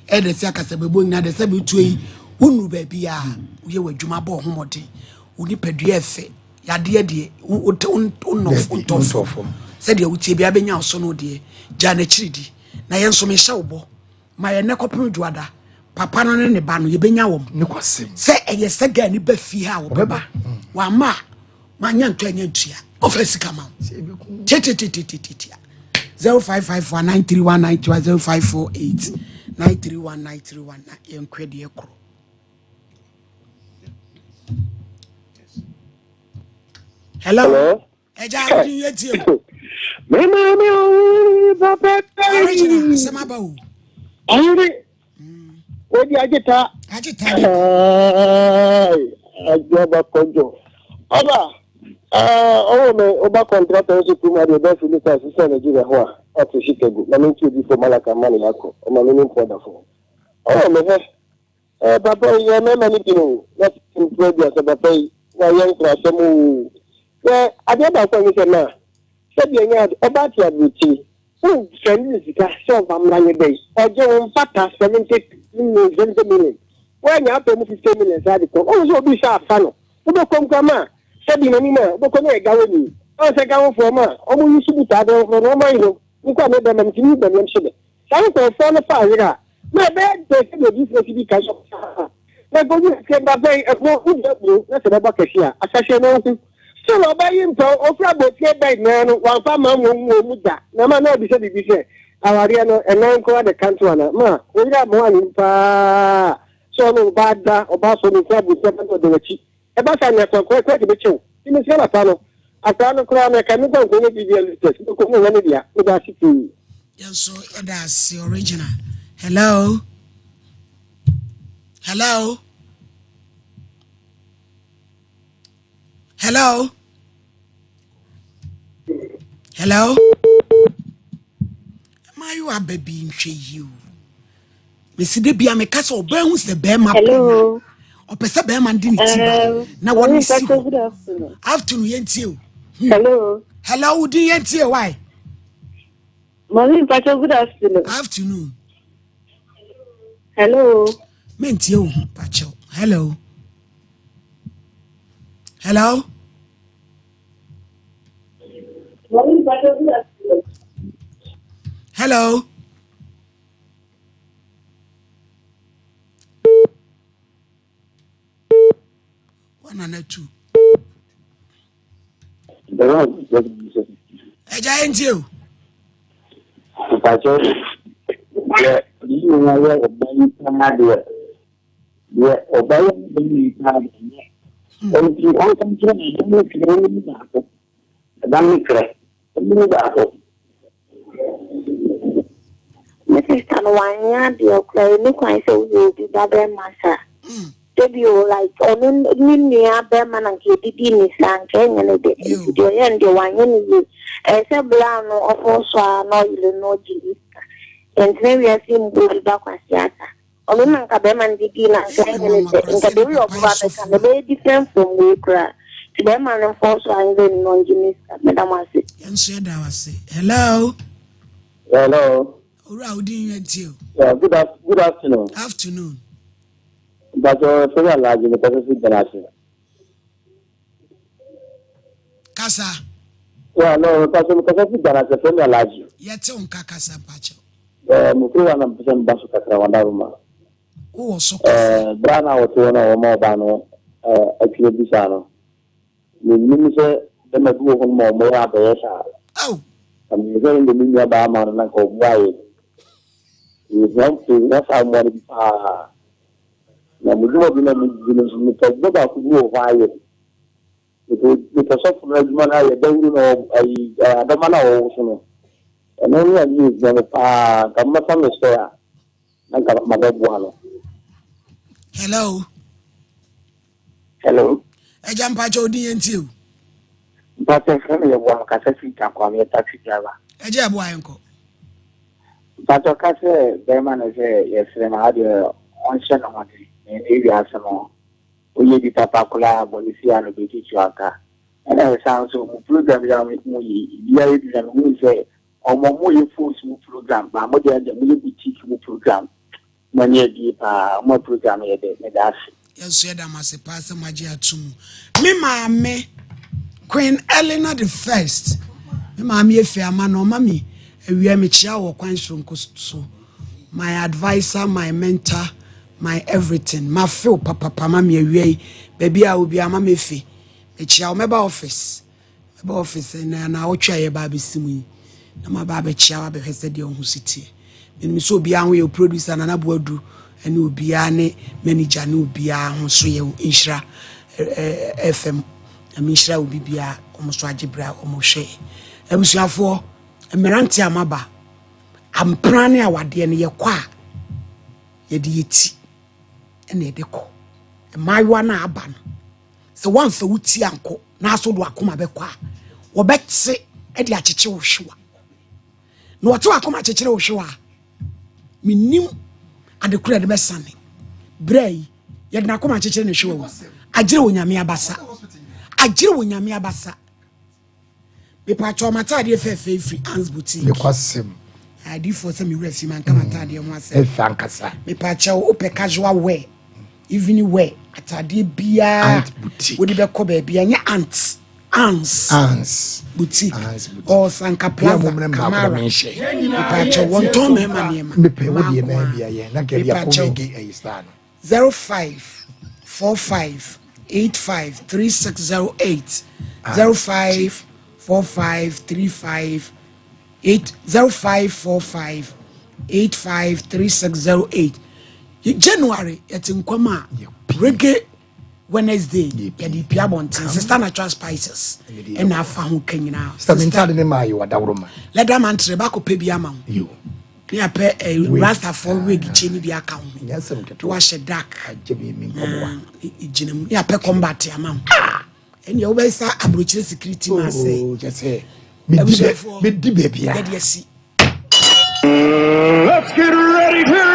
e de se aka se bebo nyina de se betu yi unu ba bia uye wadwuma bo homode uni padua efe yade de untofo se de wutie bia benya so no de ja na chiridi na ye nso me hye wo ma ye ne kopem duada papa no ne ba no ye benya wo ne kwasem se eye se ga ni ba fi ha wo beba wa ma nya ntua office come out 0551931931 0548931931 yenkwede ekro hello eja odi yeti me papa original sema ba o ayure odi agita ajoba konjo oba me oba contractor so kuma de best minister assistant Nigeria ho at Chicago na me ti for malaka mani yako o ma me importer for me papa ya me mani kinu na improve ya papa na yan krasa mu ade ba ko ni se na se bi nya oba ti abuti o send sika so ba mranye dey oje won pata 70 million when you pay me 50 million sadi ko o so bi sha fa no o do kom kama sabi na nima boko na gawo ni o se gawo fo ma o mu yusu buta de fo no ma yiro nko na be ma ntini be nyam shebe sa ko fo na fa yira na be de se de bi bi ka so na go ni ke ba be e fo u de bu na se ba ka shia asase no nku so lo ba yin to o fra bo ke be na no wa fa ma mo mu da na ma na bi se bi se awari no e na nko de kanto na ma o yira mo ani pa so no ba da o ba so ni fa bu se ba to de wachi e ba sa na ko de becho ni se la pano atano kra na kan ko ko ni bibia test ko mo wani dia o da siti yanso that's the original hello hello hello hello you a baby in you Missy de bia me kasa oba hu se be ma hello opese be ma ndi ni tiba na woni si afternoon yentie hello hello di yentie why morning pacho good afternoon hello mentie o pacho hello hello morning pacho good hello one and two eja entie o pacho you know where obayi kana de obayi ni kana de onti on kan kira ni mo kira ni da ko dan kira ni da ko Mr. Wanya de okra ni kwan se wo bi da be masa debi o like on ni abe man nke didi ni sanke nyane de video yen de wanya ni se bla no ofo no ile no jiri entre we asi mbo da kwasiata on na nka be man didi na nyane de nka de we ofa be kan be different from we kra ti be man ofo so ile no jiri madam asi yenso da wase hello ora odi yentie yeah good afternoon afternoon but for la large the person generation kasa yeah no person generation for la large yete on kasa pacho mukuru na mpesa mbasu kakra wanda ruma Oh, so Brana was one of more bano, a clear bisano. The minister, the Madu from Moya Bayasa. Oh, I'm going to mean about man and Uncle Wyatt. You want to that's how one now we do not know because nobody could go Wyatt. Because of man, I don't know, I don't know. And only I use them come from the store. I got my dog one. hello. Hello. I jump at your DNT. But I'm from your work as a seat and call me a taxi driver. A jab, why, uncle? But I say, Berman is yes, and I had on Shannon in area some. We did a Pacula, Bolivia, and British Waka. And I sound so program with me. You and who say, or more full program, but more than the boutique program. Money deep, more program, that's Yes, said I must pass the magia to me, Queen Eleanor the First. Me, mammy, a fair man or mammy, a we chia or quite from so. My advisor, my mentor, my everything, my feel, papa, mammy, away, baby, I will be a mammy fee. A chia, member office, and I'll try a baby simi. No, my baby chia, be said your city. And so be on your producer and another do. And will be a manager, no be a Inshra FM. A Mishra will be almost Rajibra or Moshe. And we shall for a Merantia Maba. I'm planning our dear near qua. Ye deity and a deco. And my one aban. So one for Uti uncle, Naso do Akuma Bequa. Or bet say Eddie Achicho Shua. No, to Akuma Chicho Shua. Me knew. And the credit best sunny. Bray, yet na come chichen show. I jill when yamia bassa. I jill when yamia bassa. Me patch my tidy free Anne's boutique. Me kwasim. I do for some resume and come and tidy on myself. Fankasa. Me patch open casual wear. Evening wear. At a dear beer boutique. Would be called baby and your aunts. Aunts boutique or Sanka Plaza Camara. Me patch one Tom Emmanuel. Me pay what you may be a not get a stand. 0545 85 3608 0545 35 0545 85 3608 January it's in Kwama reggae Wednesday yadi pia bontin sister natural spices and na fa ho kanyina sister ne ma you adawroma let that man treba ko pe bia ma you ya pe rasta for wig cheni bia ka ho yasem to wa she dark ajemi mi nkomoa ijinam ya pe combat ya ma en ye we sa abrochire security ma say just say me di baby ya let's get ready to